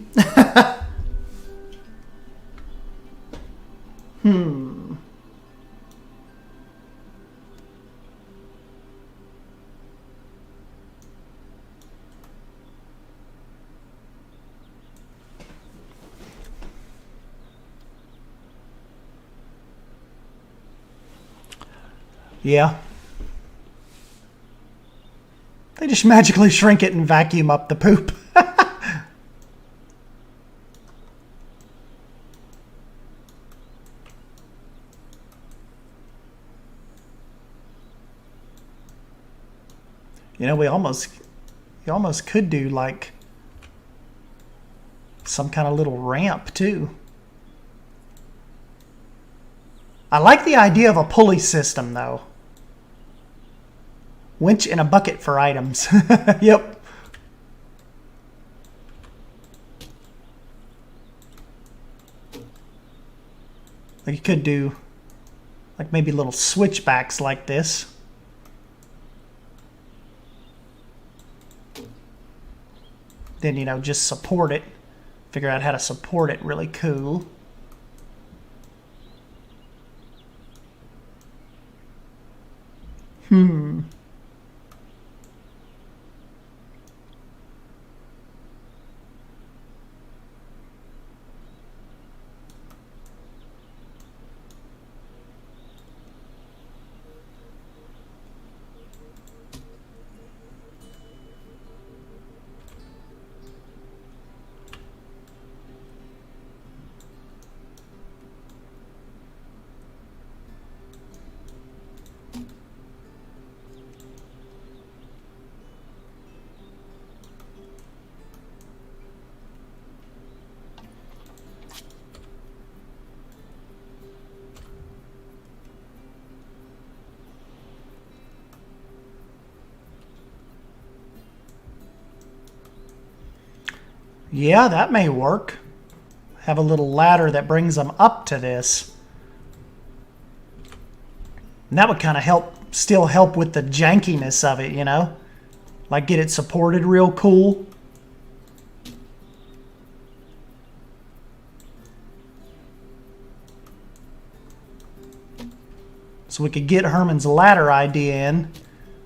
Yeah. They just magically shrink it and vacuum up the poop. You know, we almost could do like some kind of little ramp too. I like the idea of a pulley system though. Winch in a bucket for items. Yep. Like you could do like maybe little switchbacks like this. Then, you know, just support it. Figure out how to support it really cool. Yeah, that may work. Have a little ladder that brings them up to this. And that would kind of help still help with the jankiness of it, you know? Like get it supported real cool. So we could get Herman's ladder idea in,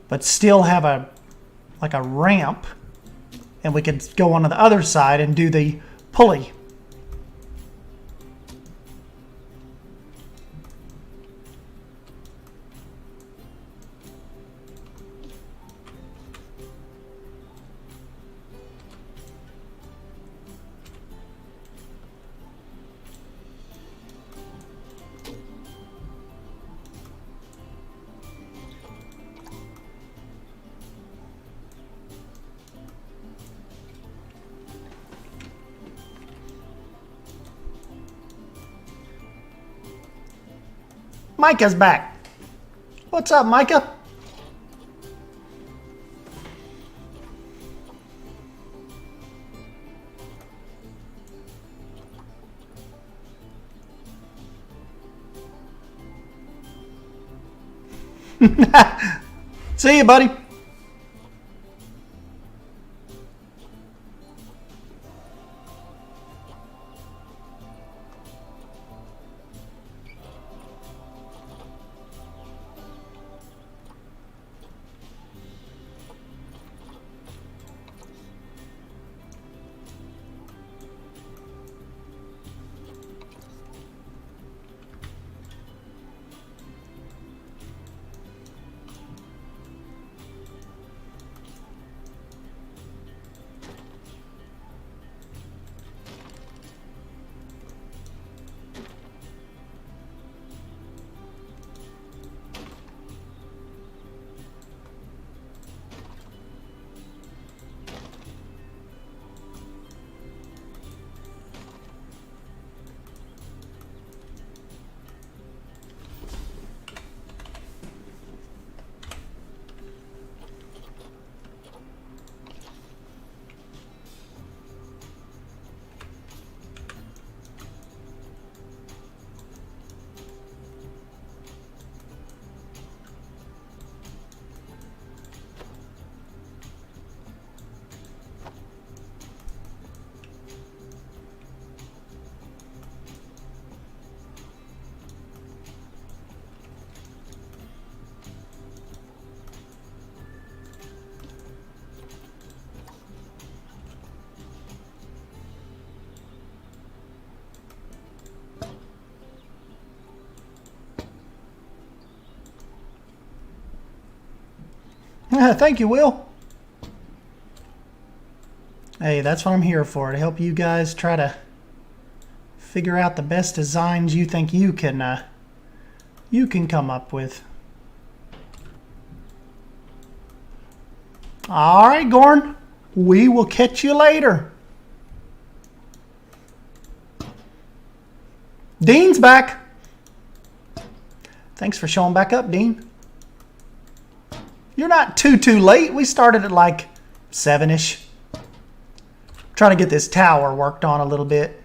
but still have a like a ramp, and we could go on to the other side and do the pulley. Micah's back. What's up, Micah? See you, buddy. Thank you, Will. Hey, that's what I'm here for, to help you guys try to figure out the best designs you think you can come up with. All right, Gorn. We will catch you later. Dean's back. Thanks for showing back up, Dean. You're not too late. We started at like 7-ish. Trying to get this tower worked on a little bit.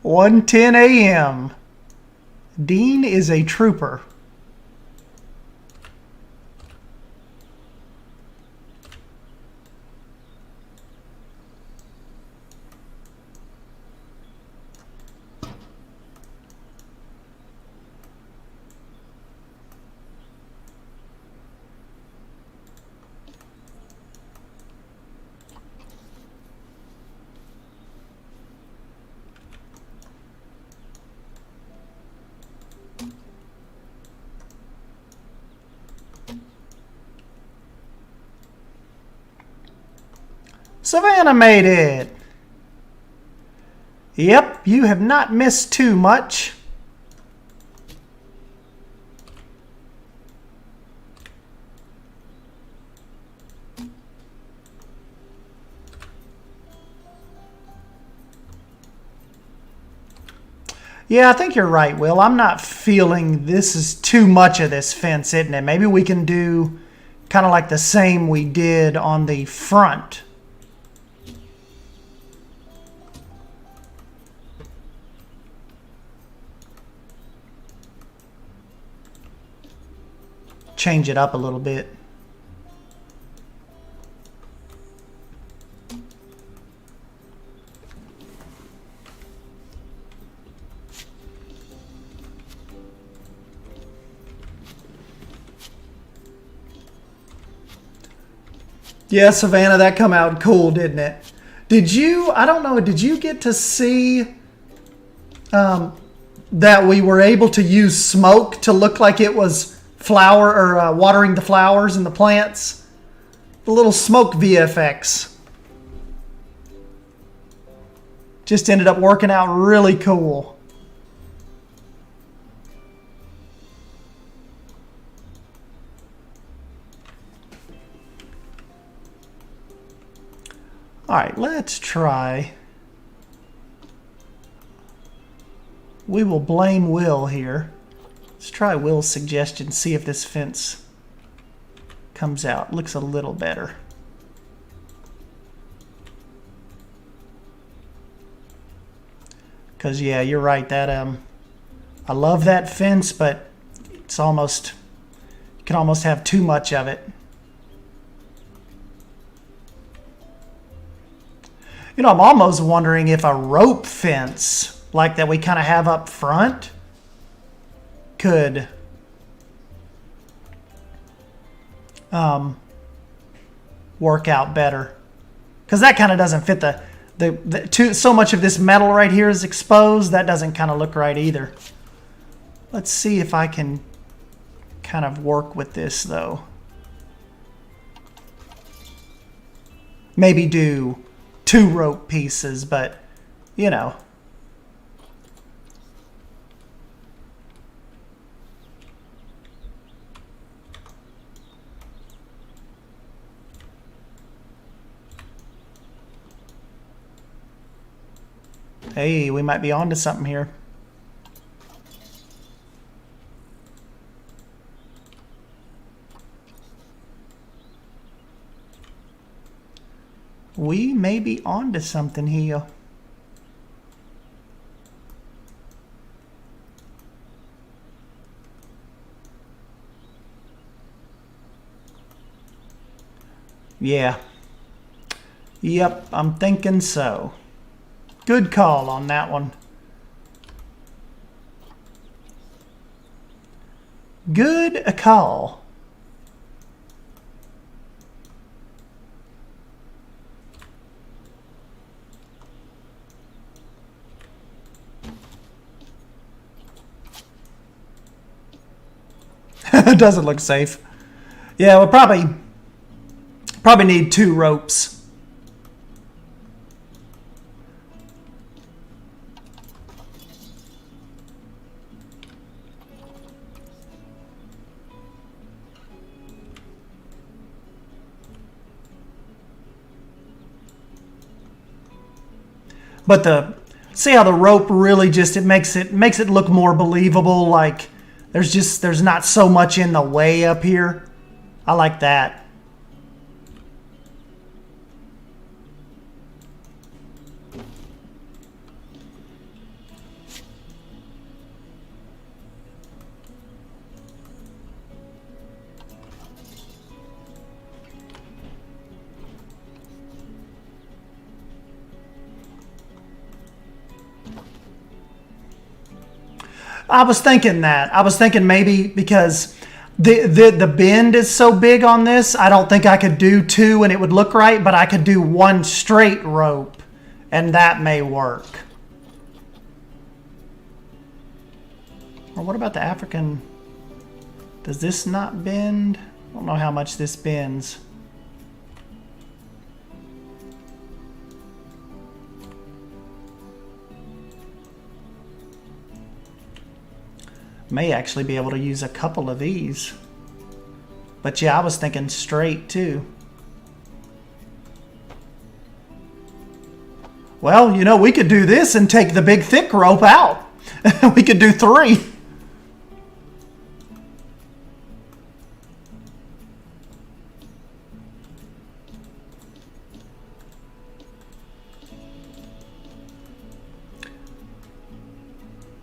(1:10 a.m.) Dean is a trooper. Savannah made it. Yep, you have not missed too much. Yeah, I think you're right, Will. I'm not feeling this is too much of this fence, isn't it? Maybe we can do kind of like the same we did on the front. Change it up a little bit. Yeah, Savannah, that come out cool, didn't it? Did you, I don't know, did you get to see that we were able to use smoke to look like it was flower or watering the flowers and the plants? The little smoke VFX. Just ended up working out really cool. All right, let's try. We will blame Will here. Let's try Will's suggestion, see if this fence comes out. Looks a little better. Because, yeah, you're right. That I love that fence, but it's almost, you can almost have too much of it. You know, I'm almost wondering if a rope fence like that we kind of have up front could work out better. Because that kind of doesn't fit so much of this metal right here is exposed. That doesn't kind of look right either. Let's see if I can kind of work with this though. Maybe do 2 rope pieces, but you know. Hey, we might be onto something here. We may be onto something here. Yeah. Yep, I'm thinking so. Good call on that one. Good a call. It doesn't look safe. Yeah, we'll probably need 2 ropes. But see how the rope really just, it makes it look more believable, like there's not so much in the way up here. I like that. I was thinking that. I was thinking maybe because the bend is so big on this, I don't think I could do 2 and it would look right, but I could do 1 straight rope and that may work. Or what about the African? Does this not bend? I don't know how much this bends. May actually be able to use a couple of these. But yeah, I was thinking straight too. Well, you know, we could do this and take the big thick rope out. We could do 3.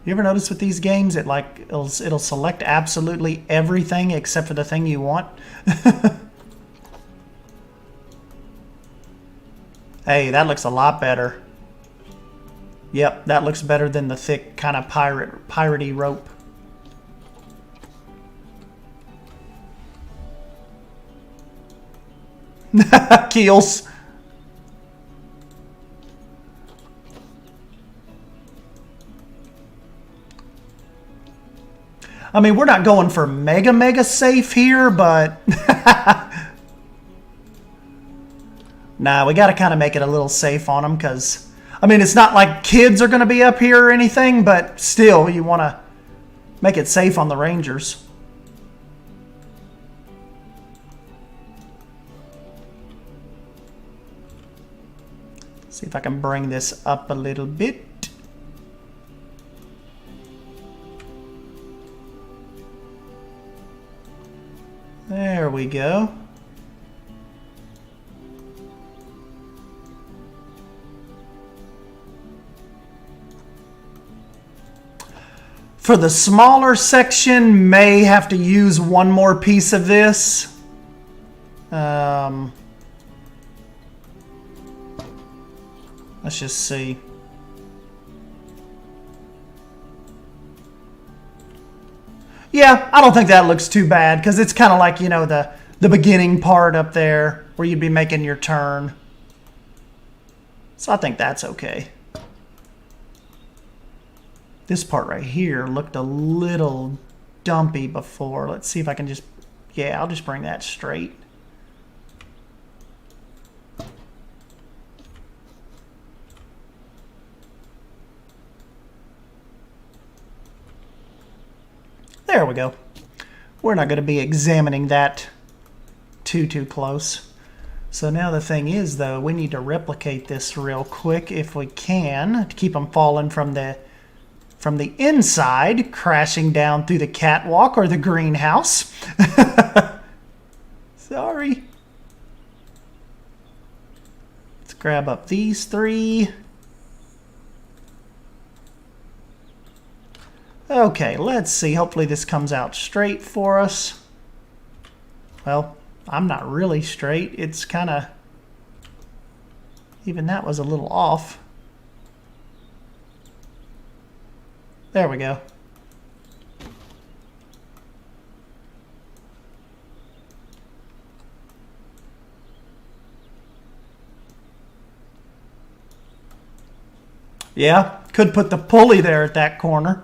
You ever notice with these games, it'll select absolutely everything except for the thing you want? Hey, that looks a lot better. Yep, that looks better than the thick kind of piratey rope. Keels. I mean, we're not going for mega safe here, but nah, we got to kind of make it a little safe on them because, I mean, it's not like kids are going to be up here or anything, but still, you want to make it safe on the Rangers. See if I can bring this up a little bit. There we go. For the smaller section, may have to use one more piece of this. Let's just see. Yeah, I don't think that looks too bad because it's kind of like, you know, the beginning part up there where you'd be making your turn. So I think that's okay. This part right here looked a little dumpy before. Let's see if I can just, yeah, I'll just bring that straight. There we go. We're not going to be examining that too close. So now the thing is, though, we need to replicate this real quick if we can to keep them falling from the inside, crashing down through the catwalk or the greenhouse. Sorry. Let's grab up these 3. Okay, let's see. Hopefully this comes out straight for us. Well, I'm not really straight. It's kind of... Even that was a little off. There we go. Yeah, could put the pulley there at that corner.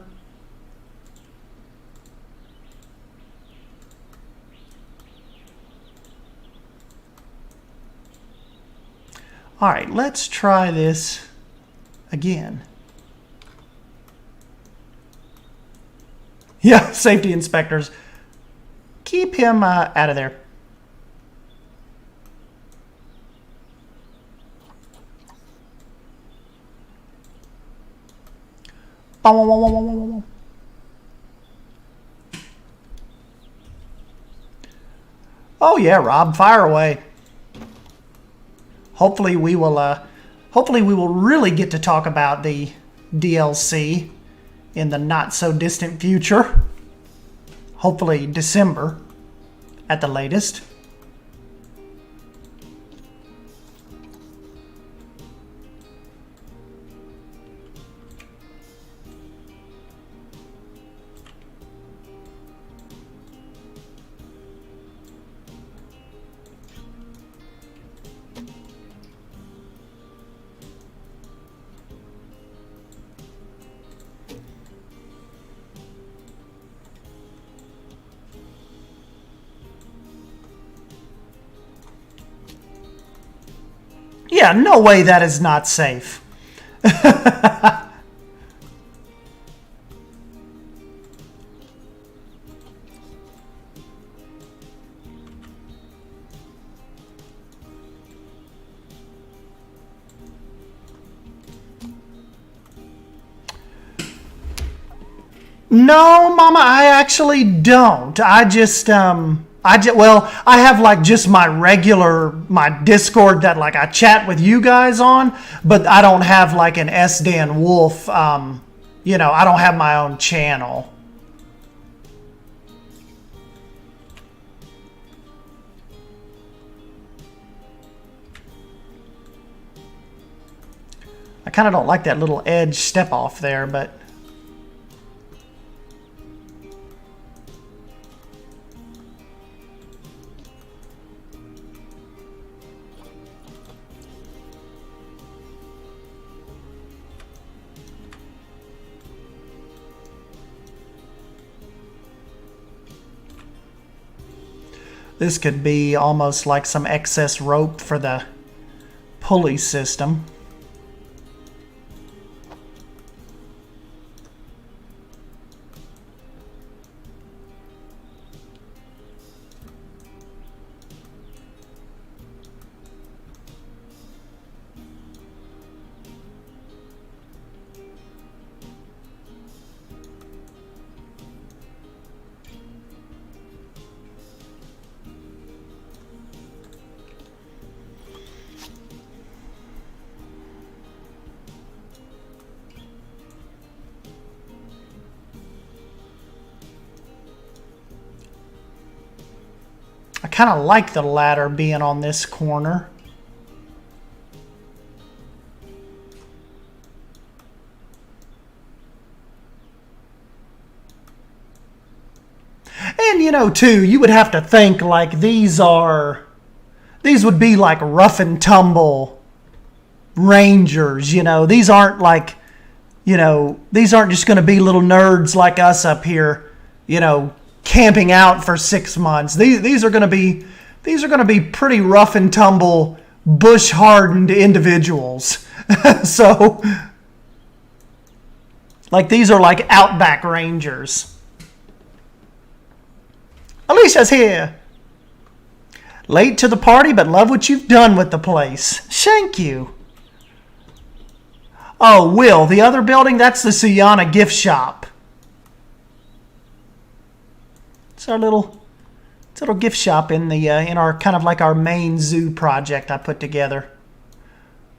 All right, let's try this again. Yeah, safety inspectors. Keep him out of there. Oh yeah, Rob, fire away. Hopefully we will really get to talk about the DLC in the not so distant future. Hopefully December at the latest. Yeah, no way that is not safe. No, Mama, I actually don't. Well, I have like just my Discord that like I chat with you guys on, but I don't have like an SDN Wolf. I don't have my own channel. I kind of don't like that little edge step off there, but this could be almost like some excess rope for the pulley system. I kind of like the ladder being on this corner. And too, you would have to think like these would be like rough and tumble Rangers, These aren't like, these aren't just going to be little nerds like us up here, camping out for 6 months. These are going to be pretty rough and tumble, bush hardened individuals. So like these are like outback Rangers. Alicia's here. Late to the party, but love what you've done with the place. Thank you. Oh, Will, the other building, that's the Suyana gift shop. It's our little gift shop in our kind of like our main zoo project I put together.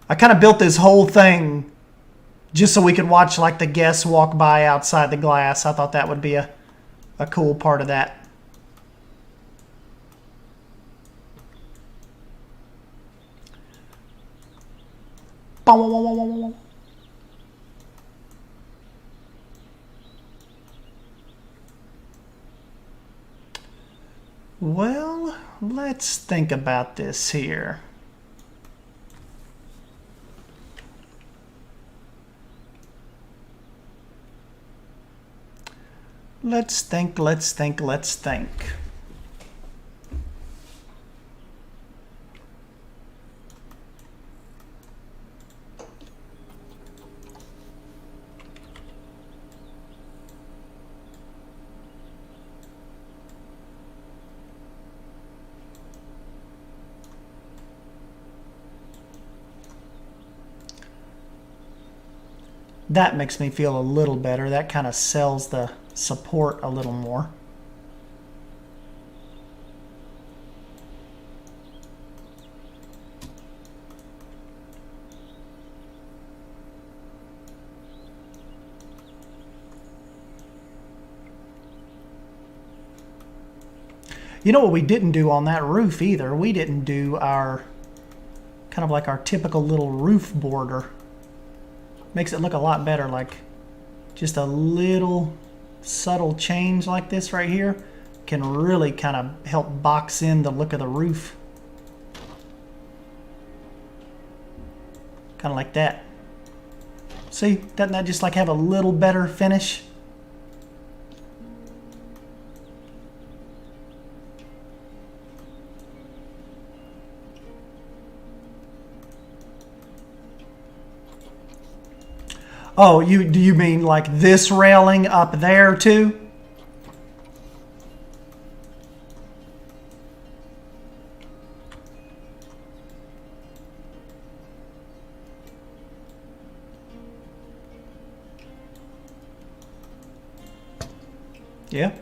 I kind of built this whole thing just so we could watch like the guests walk by outside the glass. I thought that would be a cool part of that. Well, let's think about this here. Let's think. That makes me feel a little better. That kind of sells the support a little more. You know what we didn't do on that roof either? We didn't do our kind of like our typical little roof border. Makes it look a lot better, like just a little subtle change like this right here can really kind of help box in the look of the roof. Kind of like that. See, doesn't that just like have a little better finish? Oh, do you mean like this railing up there too? Yeah.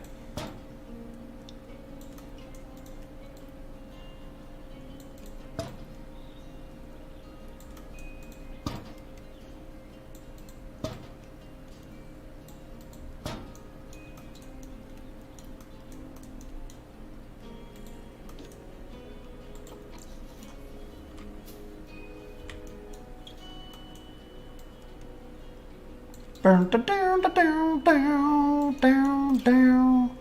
Down, down, down, down, down, down.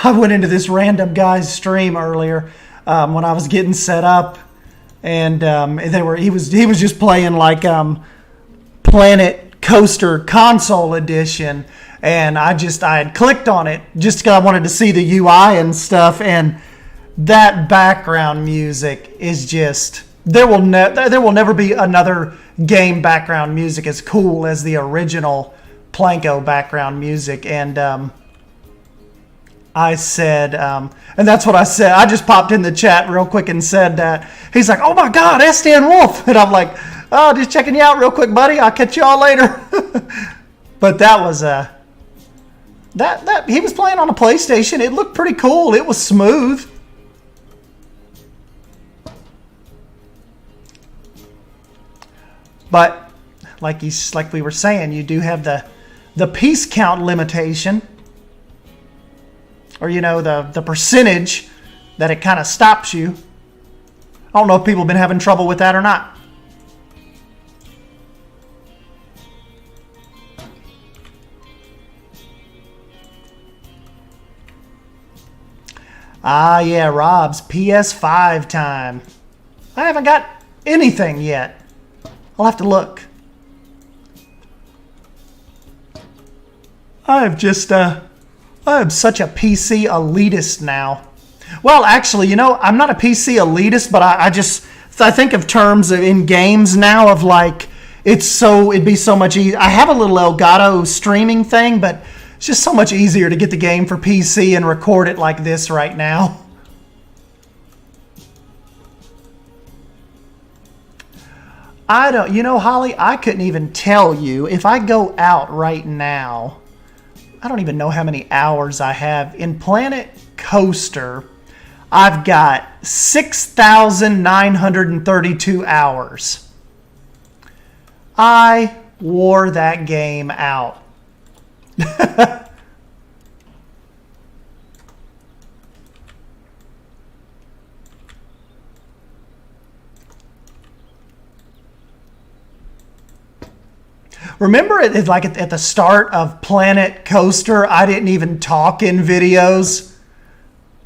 I went into this random guy's stream earlier when I was getting set up, and he was just playing like Planet Coaster Console Edition, and I had clicked on it just because I wanted to see the UI and stuff, and that background music is just there will never be another game background music as cool as the original Planko background music. And I said, and that's what I said. I just popped in the chat real quick and said that. He's like, "Oh my God, Stan Wolf," and I'm like, "Oh, just checking you out real quick, buddy. I'll catch you all later." But that was that he was playing on a PlayStation. It looked pretty cool. It was smooth. But like we were saying, you do have the piece count limitation, or the percentage that it kind of stops you. I don't know if people have been having trouble with that or not. Ah, yeah, Rob's PS5 time. I haven't got anything yet. I'll have to look. I'm such a PC elitist now. Well, actually, I'm not a PC elitist, but I think of terms in games now of like, it'd be so much easier. I have a little Elgato streaming thing, but it's just so much easier to get the game for PC and record it like this right now. I don't, Holly, I couldn't even tell you if I go out right now. I don't even know how many hours I have. In Planet Coaster, I've got 6,932 hours. I wore that game out. Remember at the start of Planet Coaster, I didn't even talk in videos.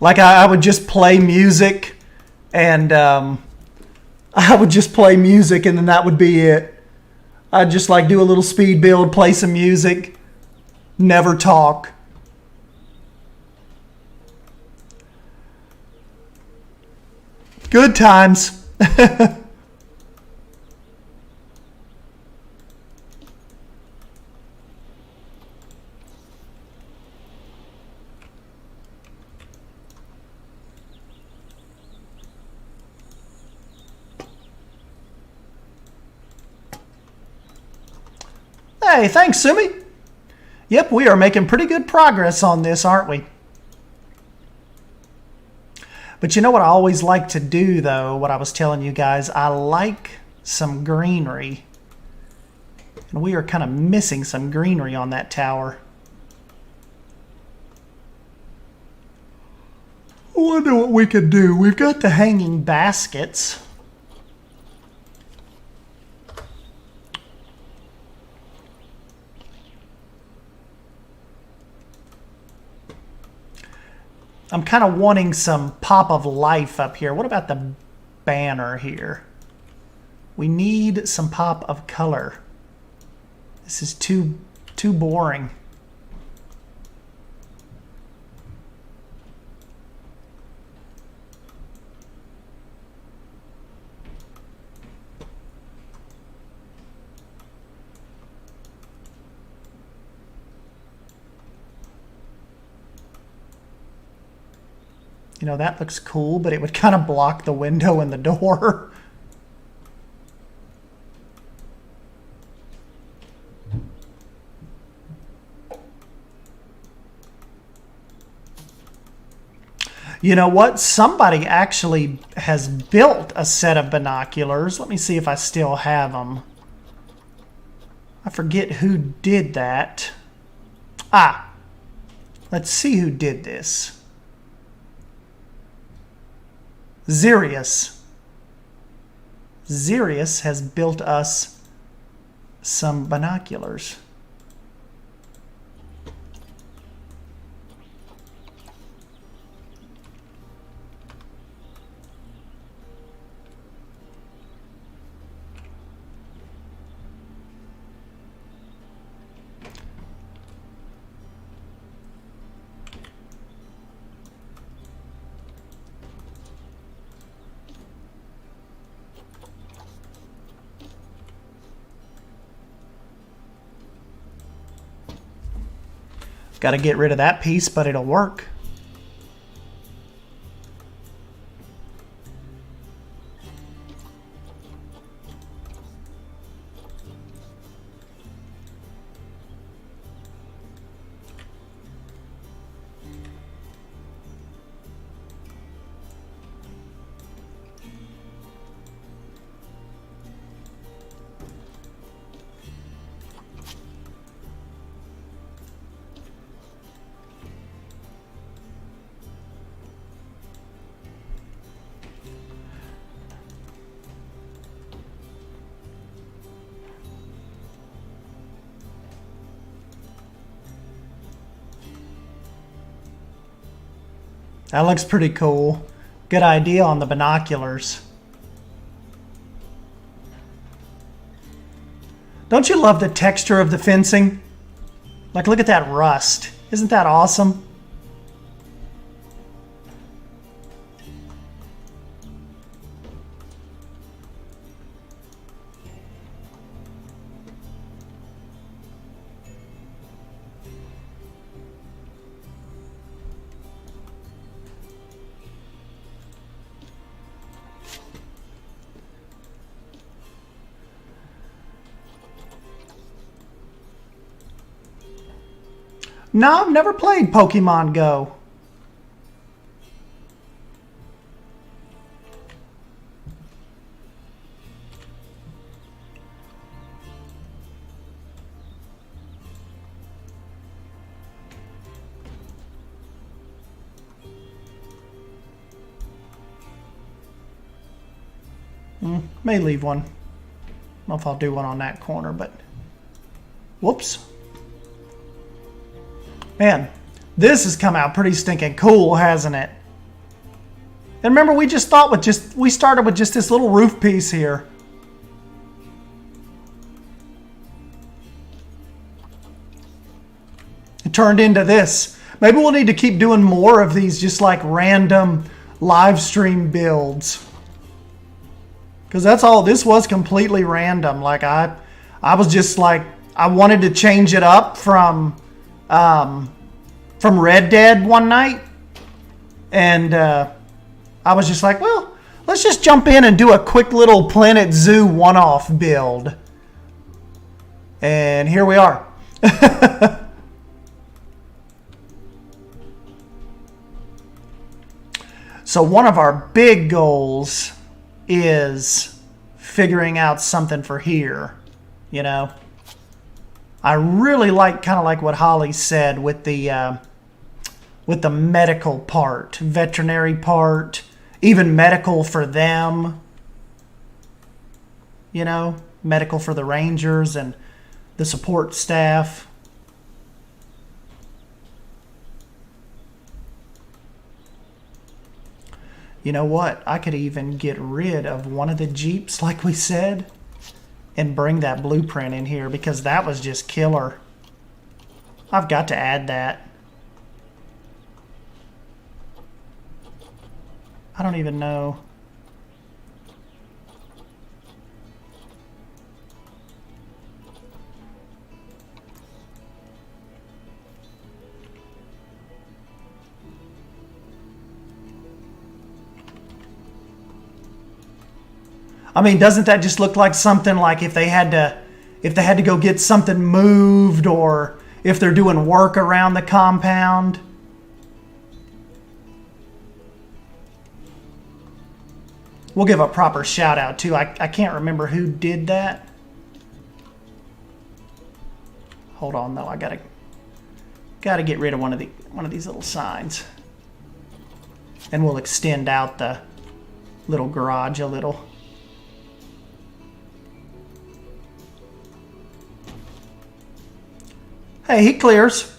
Like I would just play music, and then that would be it. I'd just like do a little speed build, play some music, never talk. Good times. Hey, thanks, Sumi. Yep, we are making pretty good progress on this, aren't we? But you know what I always like to do, though, what I was telling you guys, I like some greenery. And we are kind of missing some greenery on that tower. I wonder what we could do. We've got the hanging baskets. I'm kind of wanting some pop of life up here. What about the banner here? We need some pop of color. This is too boring. That looks cool, but it would kind of block the window and the door. You know what? Somebody actually has built a set of binoculars. Let me see if I still have them. I forget who did that. Ah, let's see who did this. Xerius. Xerius has built us some binoculars. Got to get rid of that piece, but it'll work. That looks pretty cool. Good idea on the binoculars. Don't you love the texture of the fencing? Like, look at that rust. Isn't that awesome? No, I've never played Pokemon Go. May leave one. I don't know if I'll do one on that corner, but whoops. Man, this has come out pretty stinking cool, hasn't it? And remember, we just thought we started with just this little roof piece here. It turned into this. Maybe we'll need to keep doing more of these just like random live stream builds. Because that's all, this was completely random. Like I was just like, I wanted to change it up from Red Dead one night, and I was just like, well, let's just jump in and do a quick little Planet Zoo one-off build. And here we are. So one of our big goals is figuring out something for here, you know. I really like, kind of like what Holly said with the medical part, veterinary part, even medical for them, you know, medical for the rangers and the support staff. You know what? I could even get rid of one of the Jeeps, like we said, and bring that blueprint in here because that was just killer. I've got to add that. I don't even know. I mean, doesn't that just look like something like if they had to go get something moved, or if they're doing work around the compound? We'll give a proper shout out too. I can't remember who did that. Hold on though, I gotta get rid of one of these little signs. And we'll extend out the little garage a little. Hey, he clears.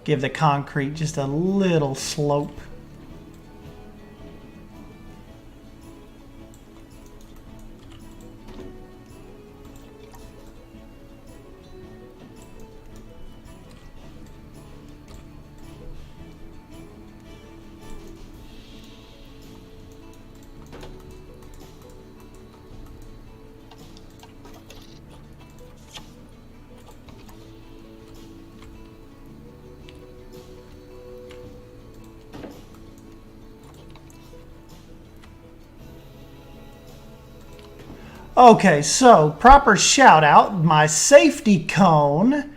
Give the concrete just a little slope. Okay, so proper shout out. My safety cone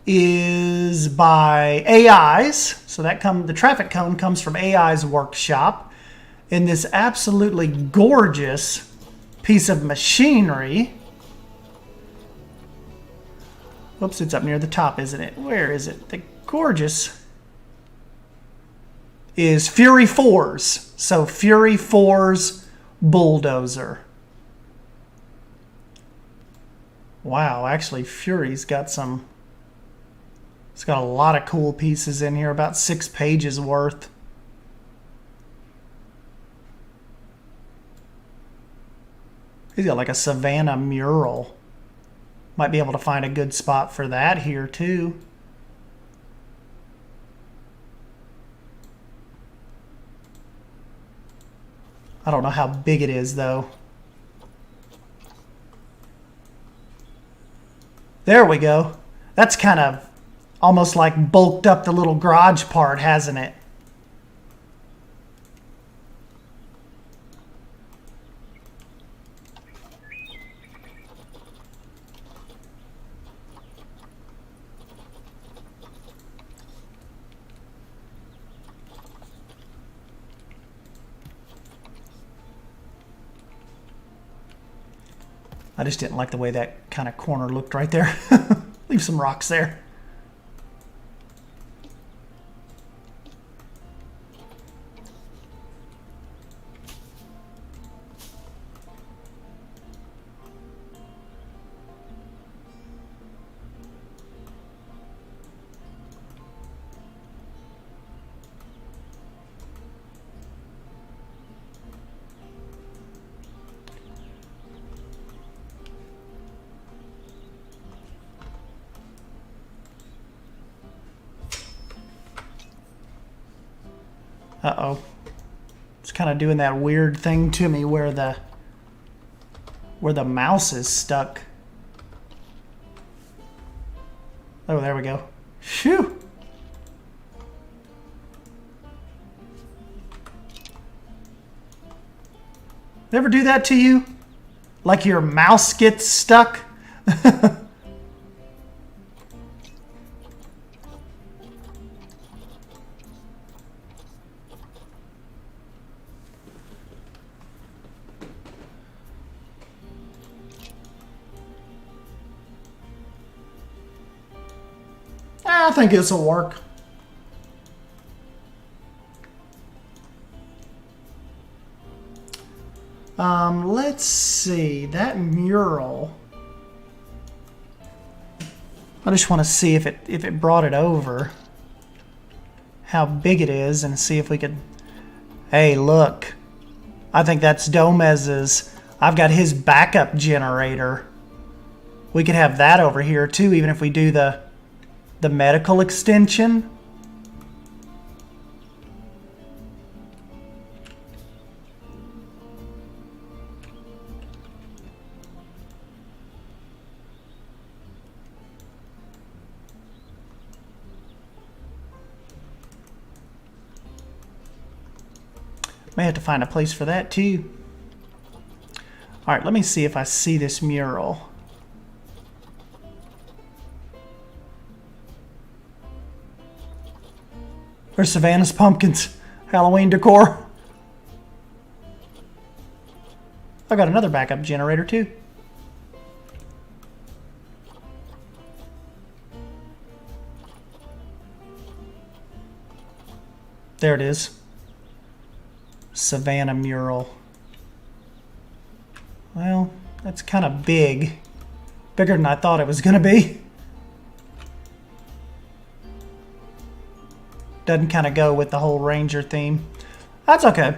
is by AI's. So that the traffic cone comes from AI's workshop in this absolutely gorgeous piece of machinery. Whoops, it's up near the top, isn't it? Where is it? The gorgeous is Fury 4's. So Fury 4's bulldozer. Wow, actually Fury's got some, it's got a lot of cool pieces in here, about 6 pages worth. He's got like a Savannah mural. Might be able to find a good spot for that here too. I don't know how big it is though. There we go. That's kind of almost like bulked up the little garage part, hasn't it? I just didn't like the way that kind of corner looked right there. Leave some rocks there. Uh-oh. It's kind of doing that weird thing to me where the mouse is stuck. Oh, there we go. Phew! Ever do that to you? Like your mouse gets stuck? I think this will work. Let's see, that mural. I just want to see if it brought it over, how big it is, and see if we could. Hey, look, I think that's Domez's. I've got his backup generator. We could have that over here too, even if we do the medical extension. May have to find a place for that too. All right, let me see if I see this mural. There's Savannah's pumpkins. Halloween decor. I got another backup generator too. There it is. Savannah mural. Well, that's kind of big. Bigger than I thought it was going to be. Doesn't kind of go with the whole Ranger theme. That's okay.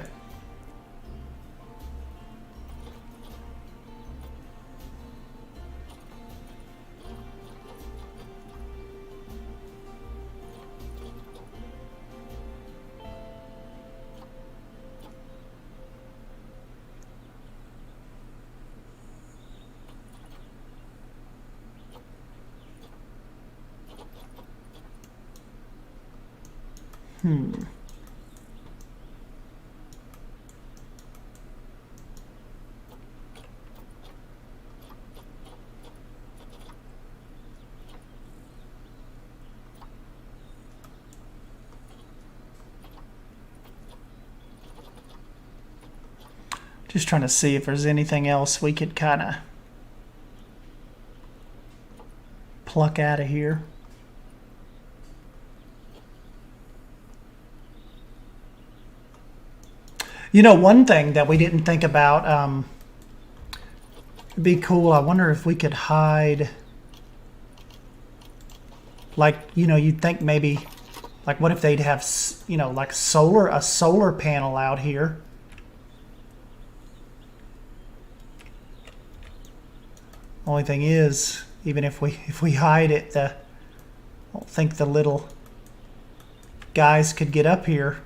Just trying to see if there's anything else we could kind of pluck out of here. You know, one thing that we didn't think about, it'd be cool. I wonder if we could hide, like, you know, you'd think maybe, like, what if they'd have, you know, like a solar panel out here. Only thing is, even if we hide it, I don't think the little guys could get up here.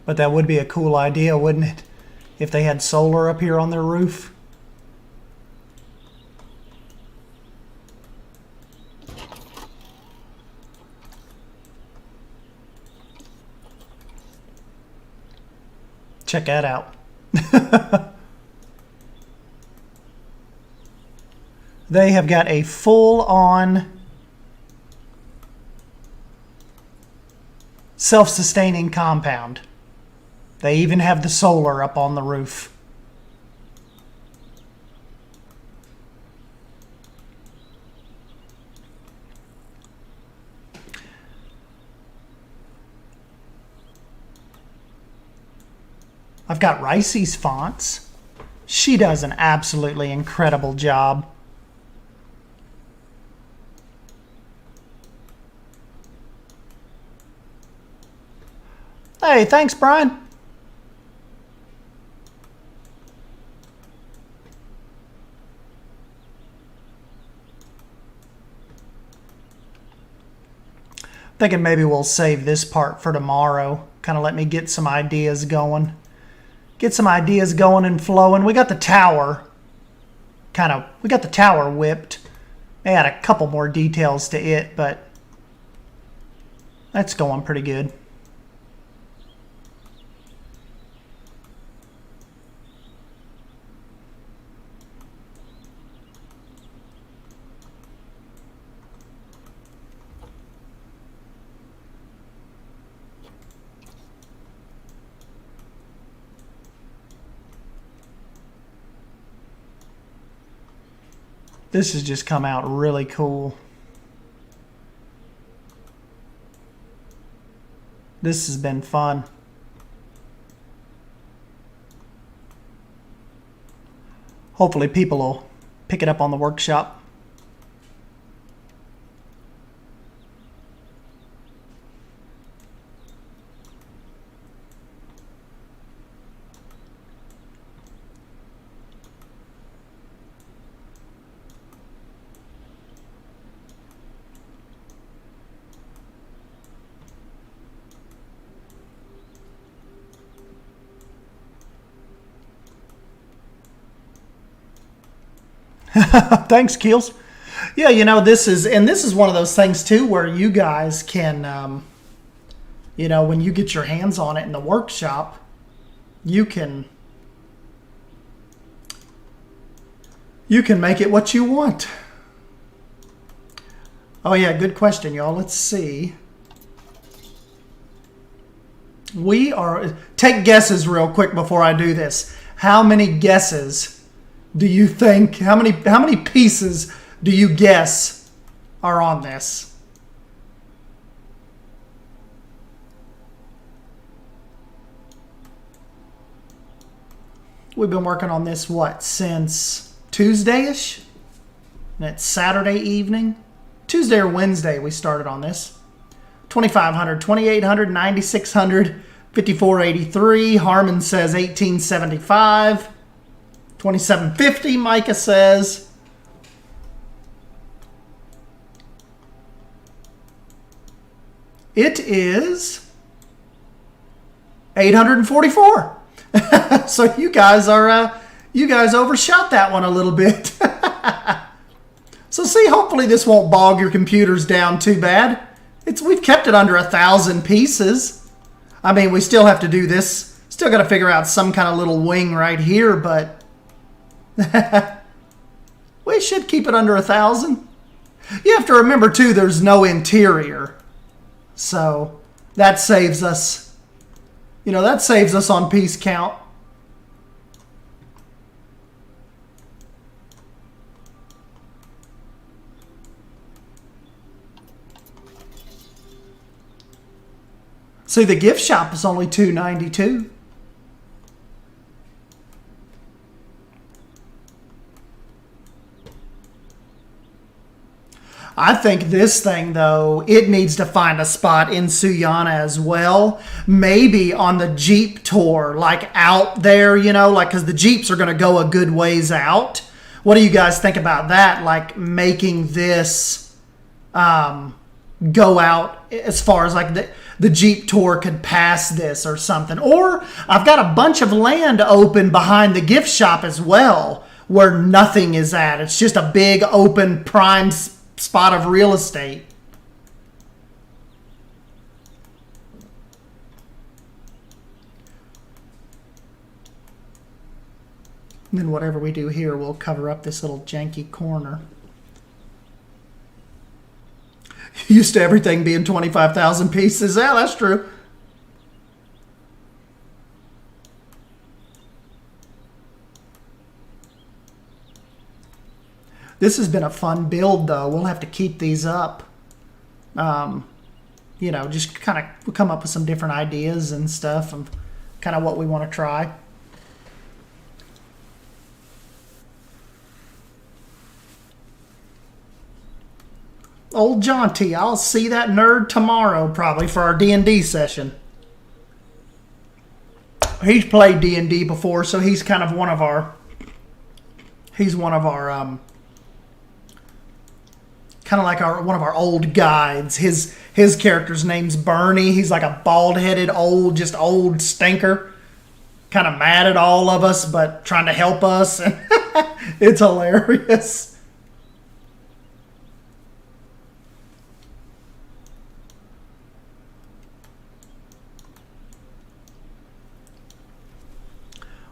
But that would be a cool idea, wouldn't it? If they had solar up here on their roof. Check that out. They have got a full-on self-sustaining compound. They even have the solar up on the roof. I've got Ricey's fonts. She does an absolutely incredible job. Hey, thanks, Brian. Thinking maybe we'll save this part for tomorrow. Kind of let me get some ideas going. Get some ideas going and flowing. We got the tower. We got the tower whipped. They add a couple more details to it, but that's going pretty good. This has just come out really cool. This has been fun. Hopefully people will pick it up on the workshop. Thanks, Keels. Yeah, you know, this is one of those things too where you guys can, you know, when you get your hands on it in the workshop, you can make it what you want. Oh yeah, good question, y'all. Let's see. Take guesses real quick before I do this. How many guesses do you think, how many pieces do you guess are on this? We've been working on this, what, since Tuesday-ish? And it's Saturday evening. Tuesday or Wednesday we started on this. 2,500, 2,800, 9,600, 5,483. Harmon says 1,875. 2,750, Micah says. It is 844. So you guys overshot that one a little bit. So see, hopefully this won't bog your computers down too bad. We've kept it under 1,000 pieces. I mean, we still have to do this. Still got to figure out some kind of little wing right here, but we should keep it under 1,000. You have to remember too, there's no interior. So that saves us, you know, that saves us on piece count. See, the gift shop is only $292. I think this thing, though, it needs to find a spot in Sullana as well. Maybe on the Jeep tour, like out there, you know, like, because the Jeeps are going to go a good ways out. What do you guys think about that? Like making this go out as far as like the Jeep tour could pass this or something. Or I've got a bunch of land open behind the gift shop as well where nothing is at. It's just a big open prime spot of real estate. And then whatever we do here, we'll cover up this little janky corner. Used to everything being 25,000 pieces. Yeah, that's true. This has been a fun build, though. We'll have to keep these up. You know, just kind of come up with some different ideas and stuff and kind of what we want to try. Old Jaunty, I'll see that nerd tomorrow probably for our D&D session. He's played D&D before, so he's kind of one of our kind of like one of our old guides. His character's name's Bernie. He's like a bald-headed old stinker, kind of mad at all of us but trying to help us. It's hilarious.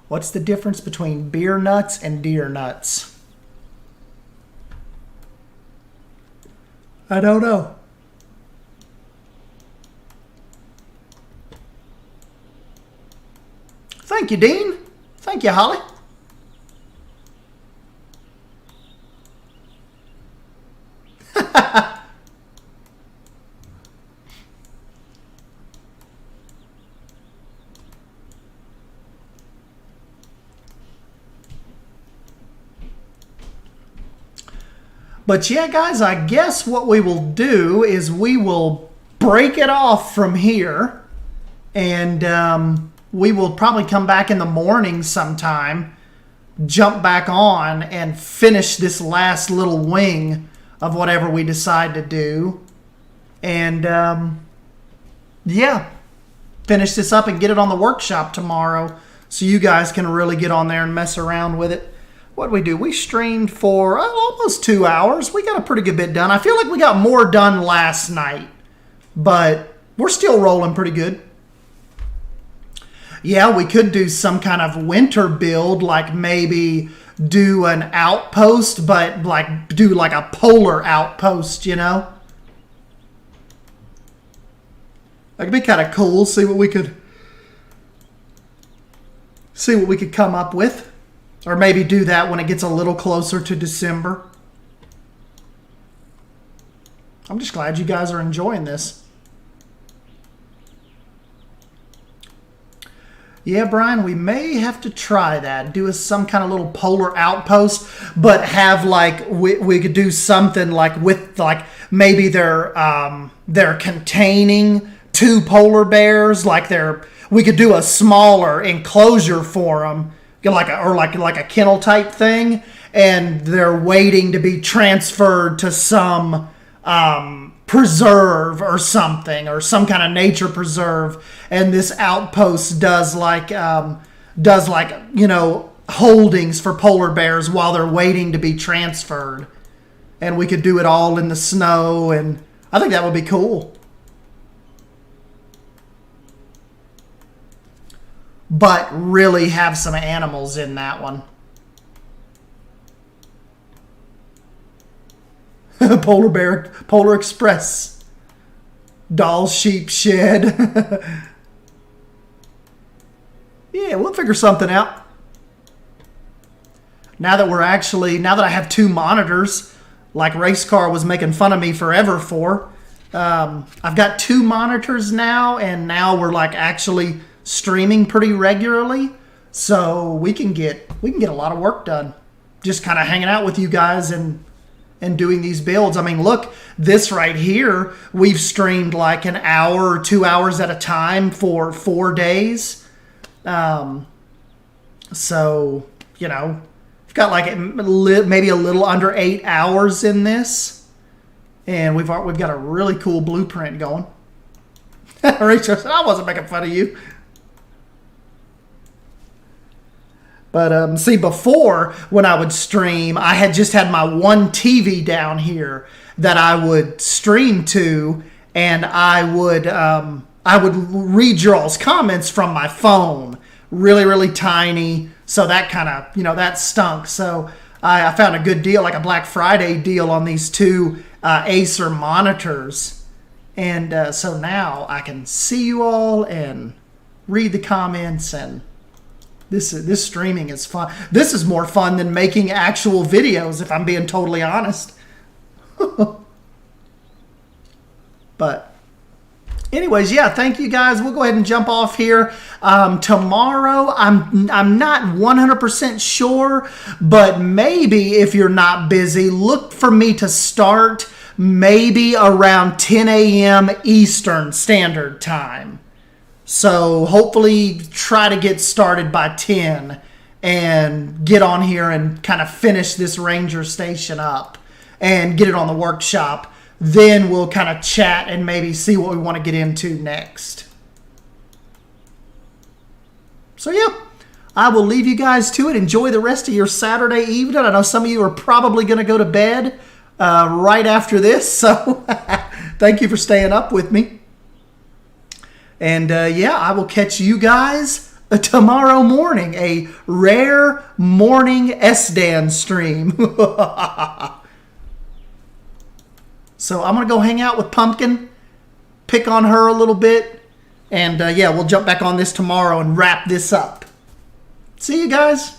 What's the difference between beer nuts and deer nuts? I don't know. Thank you, Dean. Thank you, Holly. But yeah, guys, I guess what we will do is we will break it off from here, and we will probably come back in the morning sometime, jump back on, and finish this last little wing of whatever we decide to do. And yeah, finish this up and get it on the workshop tomorrow so you guys can really get on there and mess around with it. what did we do? We streamed for almost 2 hours. We got a pretty good bit done. I feel like we got more done last night, but we're still rolling pretty good. Yeah, we could do some kind of winter build, like maybe do an outpost, but like do like a polar outpost, you know? That could be kind of cool. See what we could come up with. Or maybe do that when it gets a little closer to December. I'm just glad you guys are enjoying this. Yeah, Brian, we may have to try that. Do some kind of little polar outpost, but have like we could do something like with like maybe they're containing 2 polar bears. Like we could do a smaller enclosure for them. Like a kennel type thing, and they're waiting to be transferred to some preserve or something, or some kind of nature preserve, and this outpost does like you know, holdings for polar bears while they're waiting to be transferred, and we could do it all in the snow, and I think that would be cool. But really have some animals in that one. Polar Express. Doll sheep shed. Yeah, we'll figure something out. Now that I have 2 monitors, like Race Car was making fun of me forever for. I've got 2 monitors now, and now we're like actually streaming pretty regularly, so we can get a lot of work done just kind of hanging out with you guys and doing these builds. I mean, look, this right here, we've streamed like an hour or 2 hours at a time for 4 days. So, you know, we've got like maybe a little under 8 hours in this, and we've got a really cool blueprint going. Rachel said, I wasn't making fun of you. But see, before, when I would stream, I had just had my one TV down here that I would stream to, and I would read your all's comments from my phone, really, really tiny. So that kind of, you know, that stunk. So I found a good deal, like a Black Friday deal on these 2 Acer monitors. And so now I can see you all and read the comments, and this streaming is fun. This is more fun than making actual videos, if I'm being totally honest. But anyways, yeah, thank you guys. We'll go ahead and jump off here. Tomorrow, I'm not 100% sure, but maybe if you're not busy, look for me to start maybe around 10 a.m. Eastern Standard Time. So hopefully try to get started by 10 and get on here and kind of finish this Ranger station up and get it on the workshop. Then we'll kind of chat and maybe see what we want to get into next. So yeah, I will leave you guys to it. Enjoy the rest of your Saturday evening. I know some of you are probably going to go to bed right after this. So thank you for staying up with me. And yeah, I will catch you guys tomorrow morning. A rare morning SDAN stream. So I'm going to go hang out with Pumpkin, pick on her a little bit. And yeah, we'll jump back on this tomorrow and wrap this up. See you guys.